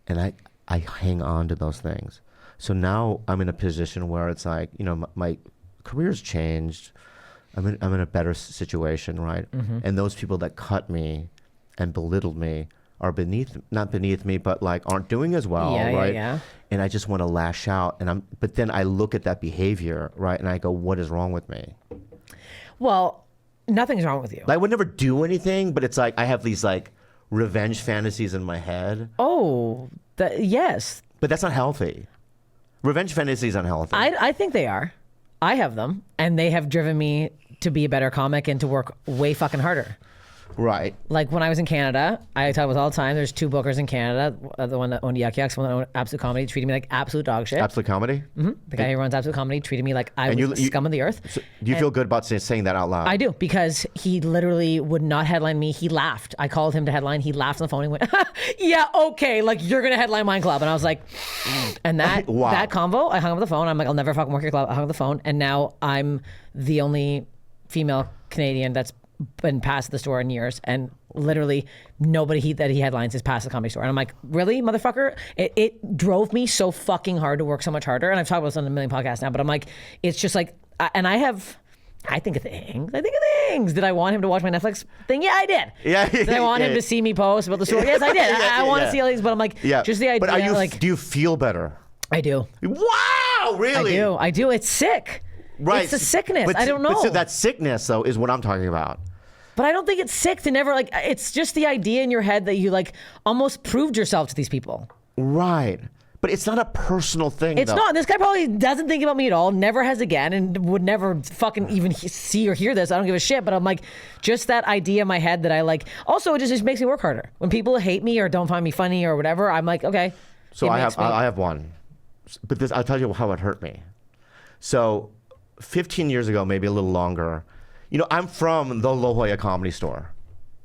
and I hang on to those things So now I'm in a position where it's like, you know, my career's changed. I'm in a better situation, right? Mm-hmm. And those people that cut me and belittled me are not beneath me, but like aren't doing as well, right? Yeah. And I just want to lash out, but then I look at that behavior, right? And I go, what is wrong with me? Well, nothing's wrong with you. I would never do anything, but it's like I have these like revenge fantasies in my head. Oh, yes. But that's not healthy. Revenge fantasies unhealthy. I think they are. I have them, and they have driven me to be a better comic and to work way fucking harder. Right. Like when I was in Canada, I talk about all the time. There's 2 bookers in Canada. The one that owned Yuck Yucks, the one that owned Absolute Comedy, treated me like absolute dog shit. Absolute Comedy? Mm-hmm. The guy who runs Absolute Comedy treated me like I was scum of the earth. So do you feel good about saying that out loud? I do, because he literally would not headline me. He laughed. I called him to headline. He laughed on the phone. He went, yeah, okay, like you're going to headline my club. And I was like, and that Wow. that convo, I hung up the phone. I'm like, I'll never fucking work your club. I hung up the phone. And now I'm the only female Canadian that's been past the store in years, and literally nobody that he headlines is past the Comedy Store. And I'm like, really, motherfucker? It drove me so fucking hard to work so much harder. And I've talked about this on a million podcasts now, but I'm like, it's just like, I think of things. Did I want him to watch my Netflix thing? Yeah, I did. Yeah. Did I want him to see me post about the store? Yes, I did. I want to see all these, but I'm like, just the idea. But do you feel better? I do. Wow, really? I do. It's sick. Right. It's a sickness. I don't know. But so that sickness, though, is what I'm talking about. But I don't think it's sick to never, like, it's just the idea in your head that you, like, almost proved yourself to these people. Right. But it's not a personal thing, It's though. not. This guy probably doesn't think about me at all, never has again, and would never fucking even see or hear this. I don't give a shit. But I'm like, just that idea in my head that I like. Also, it just makes me work harder. When people hate me or don't find me funny or whatever, I'm like, okay. So I have one. But I'll tell you how it hurt me. So 15 years ago, maybe a little longer, you know, I'm from the La Jolla Comedy Store.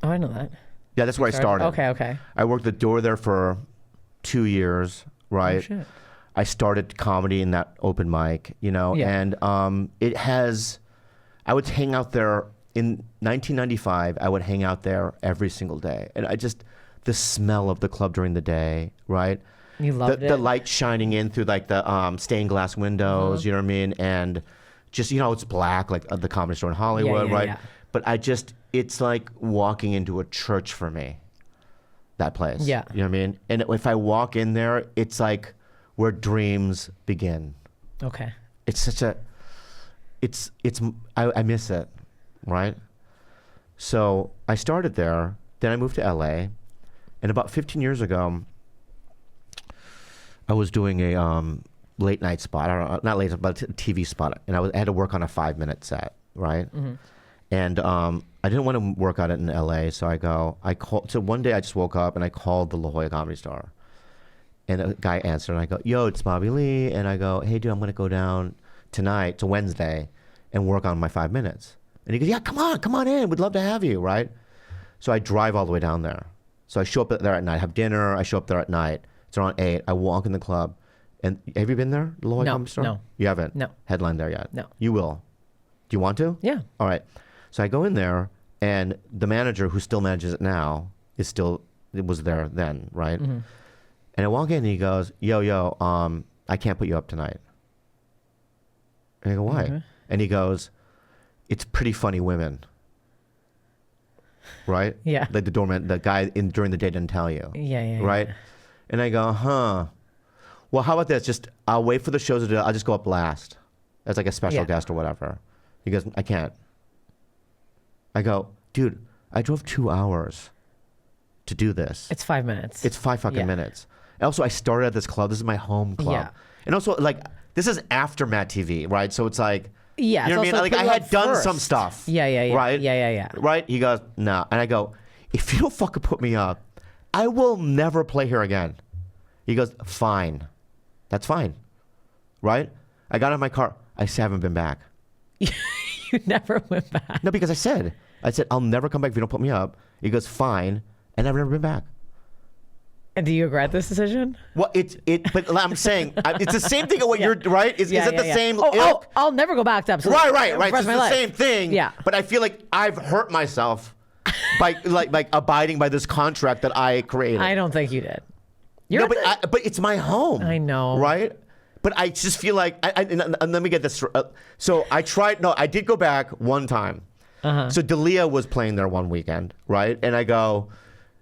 Oh, I know that. Yeah, that's where I started. Okay. I worked the door there for 2 years, right? Oh, shit. I started comedy in that open mic, you know, Yeah. and I would hang out there in 1995. I would hang out there every single day. And the smell of the club during the day, right? You loved it? The light shining in through like the stained glass windows, you know what I mean? And just, you know, it's black, like the Comedy Store in Hollywood, right? Yeah. But it's like walking into a church for me, that place. Yeah. You know what I mean? And if I walk in there, it's like where dreams begin. Okay. It's such I miss it, right? So I started there, then I moved to LA, and about 15 years ago, I was doing a late night spot. I don't know, not late, but a TV spot, and I had to work on a 5-minute set, right? Mm-hmm. And I didn't want to work on it in LA, so so one day I just woke up and I called the La Jolla Comedy Store, and a guy answered, and I go, "Yo, it's Bobby Lee," and I go, "Hey, dude, I'm gonna go down tonight to Wednesday and work on my 5 minutes." And he goes, "Yeah, come on in. We'd love to have you," right? So I drive all the way down there. So I show up there at night, have dinner. I show up there at night. It's around 8. I walk in the club. And have you been there, the La Jolla Comedy Store? No. You haven't? No. Headline there yet? No. You will. Do you want to? Yeah. All right. So I go in there, and the manager who still manages it now it was there then, right? Mm-hmm. And I walk in, and he goes, yo, I can't put you up tonight. And I go, why? Mm-hmm. And he goes, it's pretty funny women. Right? Yeah. Like the doorman, the guy during the day didn't tell you. Yeah. Right? And I go, huh. Well, how about this? I'll wait for the shows to do it. I'll just go up last as like a special guest or whatever. He goes, I can't. I go, dude, I drove 2 hours to do this. It's 5 minutes. It's 5 fucking minutes. And also, I started at this club. This is my home club. Yeah. And also, like, this is after Matt TV, right? So it's like, yeah, you know what I mean? Like, I had done some stuff. Yeah. Right? Yeah. Right? He goes, no. And I go, if you don't fucking put me up, I will never play here again. He goes, fine. That's fine. Right? I got in my car. I haven't been back. You never went back. No, because I said, I'll never come back if you don't put me up. He goes, fine. And I've never been back. And do you regret this decision? Well, but I'm saying, it's the same thing of what you're, right? Is it the same ilk? I'll never go back to Absolute. Right. It's It's the same thing. Yeah. But I feel like I've hurt myself by like abiding by this contract that I created. I don't think you did. No, but it's my home. I know. Right? But I just feel like, and let me get this. So I tried, no, I did go back one time. So Dalia was playing there one weekend, right? And I go,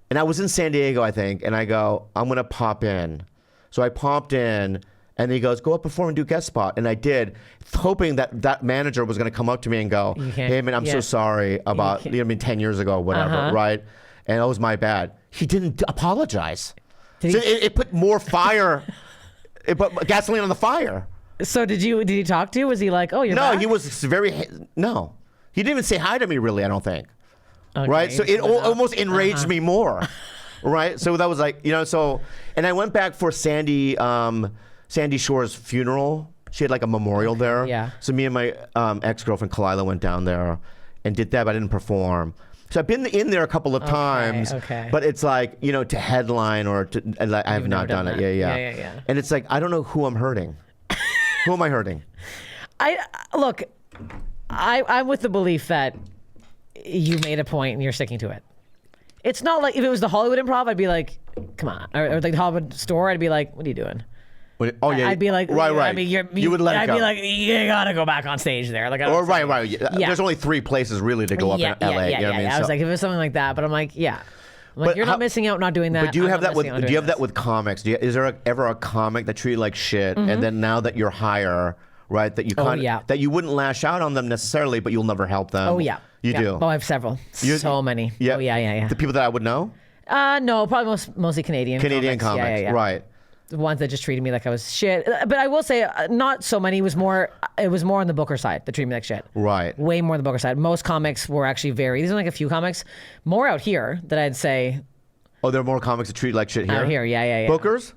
and I was in San Diego, I think, and I go, I'm going to pop in. So I popped in, and he goes, go up, perform, and do guest spot. And I did, hoping that that manager was going to come up to me and go, hey, man, I'm so sorry about, 10 years ago or whatever, right? And it was my bad. He didn't apologize. So it put more fire, it put gasoline on the fire. So did he talk to you? Was he like, oh, you're No, back? he was no. He didn't even say hi to me, really, I don't think. Okay, right? So it almost enraged me more. Right? So that was like, and I went back for Sandy Shore's funeral. She had like a memorial there. Yeah. So me and my ex-girlfriend, Kalila, went down there and did that, but I didn't perform. So I've been in there a couple of times, but it's like, to headline or I have not done it. Yeah. And it's like, I don't know who I'm hurting. Who am I hurting? I'm with the belief that you made a point and you're sticking to it. It's not like if it was the Hollywood Improv, I'd be like, come on. Or like the Hollywood Store, I'd be like, what are you doing? I'd be like, right. I mean, you would let it go. I'd be like, you gotta go back on stage there. Like, right. Yeah. There's only 3 places really to go up in LA. Yeah, you know what I mean? I was like, if it was something like that, but I'm like, you're not missing out not doing that. But do you have that with comics? Is there ever a comic that treat you like shit, and then now that you're higher, right, that you that you wouldn't lash out on them necessarily, but you'll never help them? Oh yeah, you do. Oh, I have several, so many. Yeah. Oh yeah. The people that I would know? No, probably mostly Canadian comics. Yeah. Right. The ones that just treated me like I was shit. But I will say, not so many. It was more on the Booker side that treated me like shit. Right. Way more on the Booker side. Most comics were actually these are like a few comics. More out here that I'd say. Oh, there are more comics that treat you like shit here? Out here, yeah. Bookers?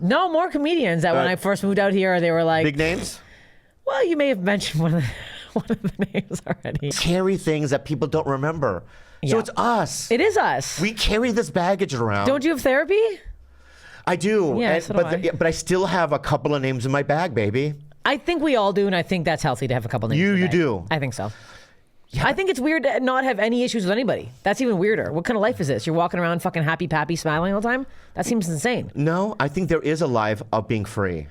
No, more comedians that when I first moved out here, they were like. Big names? Well, you may have mentioned one of the names already. Carry things that people don't remember. So it's us. It is us. We carry this baggage around. Don't you have therapy? I do. Yeah, so do I. But I still have a couple of names in my bag, baby. I think we all do, and I think that's healthy to have a couple names in the You bag. do. I think so. Yeah. I think it's weird to not have any issues with anybody. That's even weirder. What kind of life is this? You're walking around fucking happy, pappy, smiling all the time? That seems insane. No, I think there is a life of being free.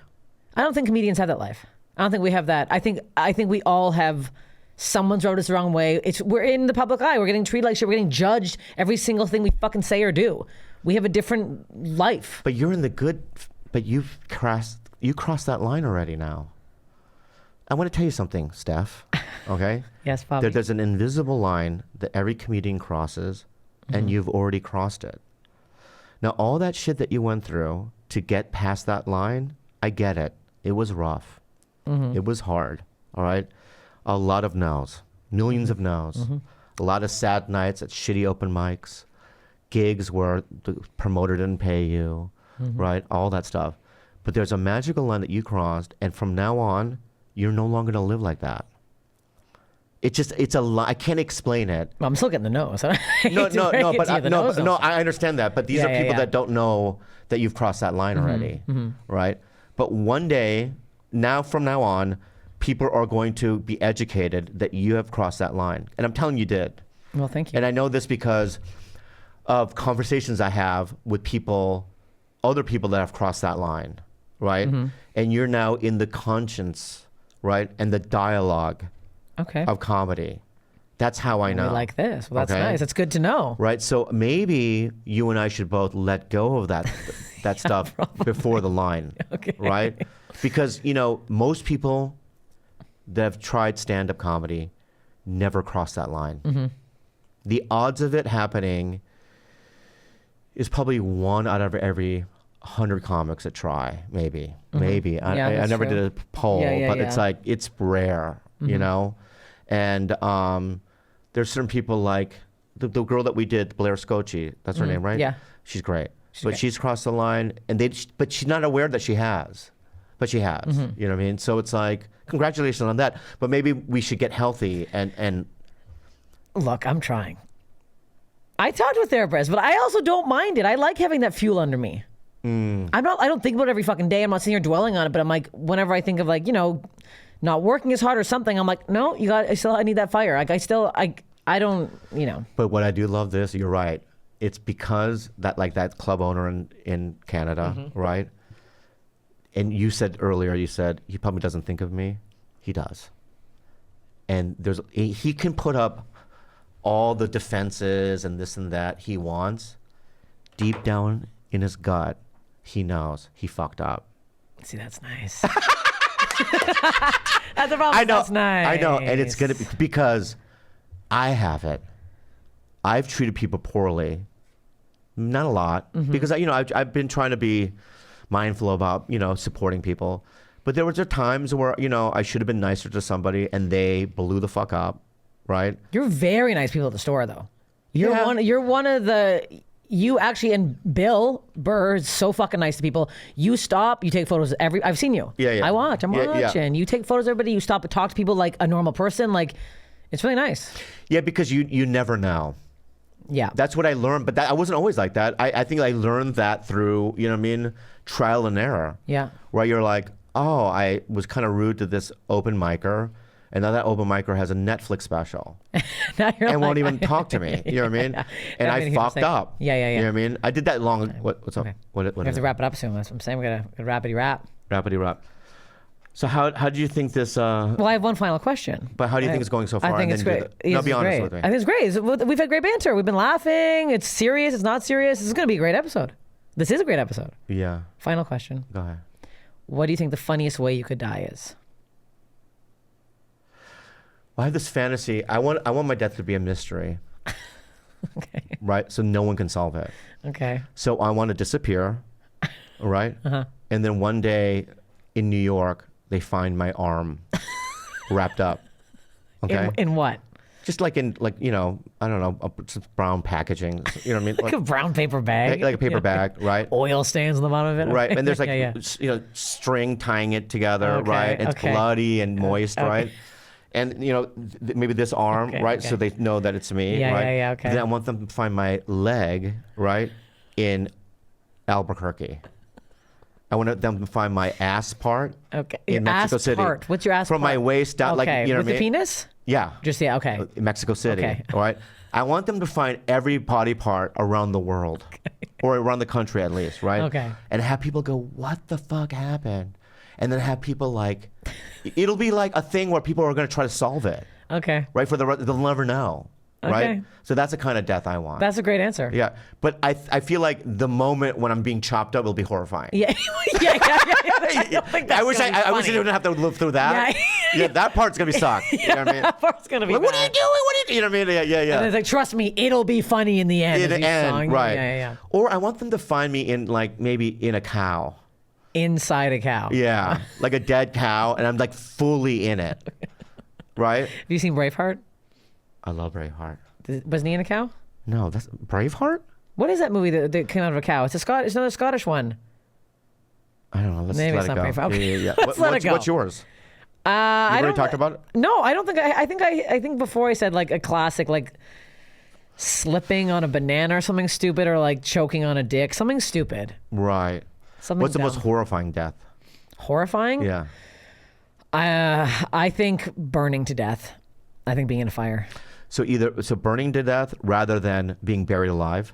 I don't think comedians have that life. I don't think we have that. I think we all have someone's wrote us the wrong way. We're in the public eye. We're getting treated like shit. We're getting judged every single thing we fucking say or do. We have a different life. But you're in the good. But you crossed that line already now. I want to tell you something, Steph. Okay. Yes, Bobby. There's an invisible line that every comedian crosses, and you've already crossed it. Now, all that shit that you went through to get past that line, I get it. It was rough. It was hard. All right. A lot of no's, millions of no's, a lot of sad nights at shitty open mics, gigs where the promoter didn't pay you, right? All that stuff. But there's a magical line that you crossed, and from now on, you're no longer going to live like that. It's a lie. I can't explain it. Well, I'm still getting the nose. No, I understand that. But these are people that don't know that you've crossed that line already, right? But one day, from now on, people are going to be educated that you have crossed that line. And I'm telling you did. Well, thank you. And I know this because of conversations I have with other people that have crossed that line, right? And you're now in the conscience, right? And the dialogue of comedy. That's how I know. We like this. Well, that's nice. It's good to know. Right? So maybe you and I should both let go of that stuff before the line, right? Because, most people that have tried stand-up comedy never cross that line. The odds of it happening is probably 1 out of every 100 comics that try, maybe. I never did a poll, but it's like, it's rare, And there's certain people like the girl that we did, Blair Scocci, that's her name, right? Yeah. She's great. She's crossed the line, but she's not aware that she has. But she has, you know what I mean? So it's like, congratulations on that. But maybe we should get healthy and... Look, I'm trying. I talked with therapists, but I also don't mind it. I like having that fuel under me. I don't think about it every fucking day. I'm not sitting here dwelling on it, but I'm like, whenever I think of not working as hard or something, I'm like, no, I need that fire. Like I don't. But what I do love this, you're right. It's because that club owner in Canada, right? and you said earlier, he probably doesn't think of me. He does. And he can put up all the defenses and this and that he wants. Deep down in his gut, he knows he fucked up. See, that's nice. That's the problem. I know. That's nice. I know. And it's going to be because I have it. I've treated people poorly. Not a lot. Because, I've been trying to be mindful about, supporting people. But there were times where, I should have been nicer to somebody and they blew the fuck up. Right? You're very nice people at the store, though. You're one of the... You actually, and Bill Burr is so fucking nice to people. You stop, you take photos I've seen you. Yeah. I'm watching. Yeah. You take photos of everybody, you stop and talk to people like a normal person. Like, it's really nice. Yeah, because you never know. Yeah. That's what I learned, but I wasn't always like that. I think I learned that through, trial and error. Yeah. Where you're like, oh, I was kind of rude to this open micer. And now that open micer has a Netflix special. And won't even talk to me. You know what I mean? And I fucked up. Yeah. You know what I mean? I did that long. What's up? Okay. What we have to wrap it up soon. That's what I'm saying. We got to rapidy wrap. Rapidy wrap. So how do you think this? Well, I have one final question. But how do you think it's going so far? I think it's great. No, be honest with me. I think it's great. We've had great banter. We've been laughing. It's serious. It's not serious. This is going to be a great episode. This is a great episode. Yeah. Final question. Go ahead. What do you think the funniest way you could die is? Well, I have this fantasy. I want my death to be a mystery. Okay. Right? So no one can solve it. Okay. So I want to disappear. Right? And then one day in New York, they find my arm wrapped up. Okay. In what? Just like I don't know, just brown packaging. You know what I mean? Like a brown paper bag. Like a paper bag, right? Oil stains on the bottom of it. Right. And there's like, yeah. string tying it together, Okay, right? It's okay. bloody and moist, right? And, maybe this arm, right? okay. So they know that it's me, Yeah, right? yeah, okay. Then I want them to find my leg, right? In Albuquerque. I want them to find my ass part Okay. in Your Mexico ass City. part. What's your ass From part? my waist down, Okay. like, you know With what I the mean? penis? Yeah. Just, yeah, okay. In Mexico City, Okay. all right? I want them to find every body part around the world, or around the country at least, right? Okay. And have people go, what the fuck happened? And then have people like, it'll be like a thing where people are going to try to solve it, Okay. right? They'll never know, right? Okay. So that's the kind of death I want. That's a great answer. Yeah, but I feel like the moment when I'm being chopped up will be horrifying. Yeah. yeah. I don't think that's I wish gonna be I wish I funny. didn't have to live through that. Yeah. That part's gonna be suck. You know what I mean? That part's going to be Like, what are you bad. doing? You know what I mean? Yeah. And it's like, trust me, it'll be funny in the end. In as the he's end, sawing. right? Yeah. Or I want them to find me in like maybe in a cow. Inside a cow. Yeah, like a dead cow, and I'm like fully in it. Right? Have you seen Braveheart? I love Braveheart. Wasn't he in a cow? No, that's Braveheart. What is that movie that came out of a cow? It's it's another Scottish one. I don't know. Let's Maybe let it's it not go. Braveheart. Okay. Yeah. Let's let it go. What's yours? I You've already don't- talked about it. No, I don't think. I think before I said like a classic, like slipping on a banana or something stupid, or like choking on a dick, something stupid. Right. Something What's the most dumb. horrifying death? Horrifying? Yeah. I think burning to death. I think being in a fire. So burning to death rather than being buried alive.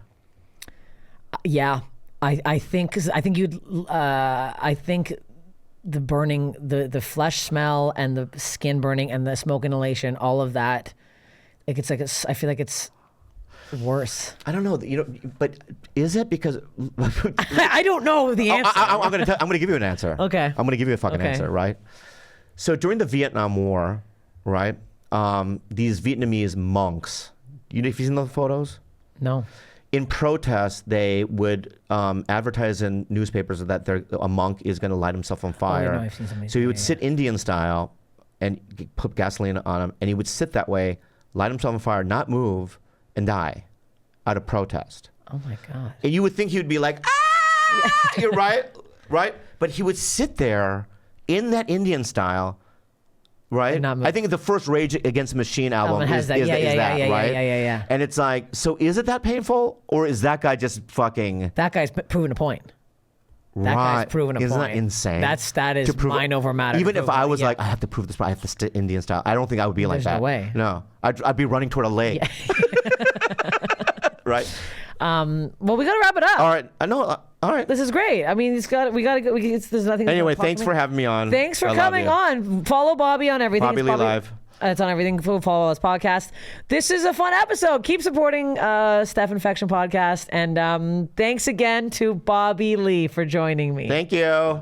Yeah, I think the burning, the flesh smell and the skin burning and the smoke inhalation, all of that. It's like I feel like it's worse. I don't know. But is it because? I don't know the answer. I'm gonna give you an answer. Okay. I'm gonna give you a fucking Okay. answer, right? So during the Vietnam War, right? These Vietnamese monks. Have you seen the photos? No. In protest, they would advertise in newspapers that a monk is going to light himself on fire. no, I've seen some of these. So he would Yeah, sit Indian style and put gasoline on him, and he would sit that way, light himself on fire, not move, and die out of protest. Oh my god. And you would think he would be like, ah! You're right? But he would sit there in that Indian style, right? And not move. I think the first Rage Against the Machine album has is that. Yeah, right? Yeah. And it's like, so is it that painful, or is that guy just fucking That guy's proven a point. That guy's proven a Isn't point. that insane? That is To prove mind over matter. Even to if prove I it. was Yeah. like, I have to prove this, I have to sit Indian style. I don't think I would be like There's that. no way. No, I'd be running toward a lake. Right? Well, we got to wrap it up. All right. I know. All right. This is great. I mean, there's nothing. Anyway, thanks for having me on. Thanks for I love coming you. on. Follow Bobby on everything. Bobby Lee Live. It's on everything. Follow us podcast. This is a fun episode. Keep supporting Steph Infection Podcast. And thanks again to Bobby Lee for joining me. Thank you.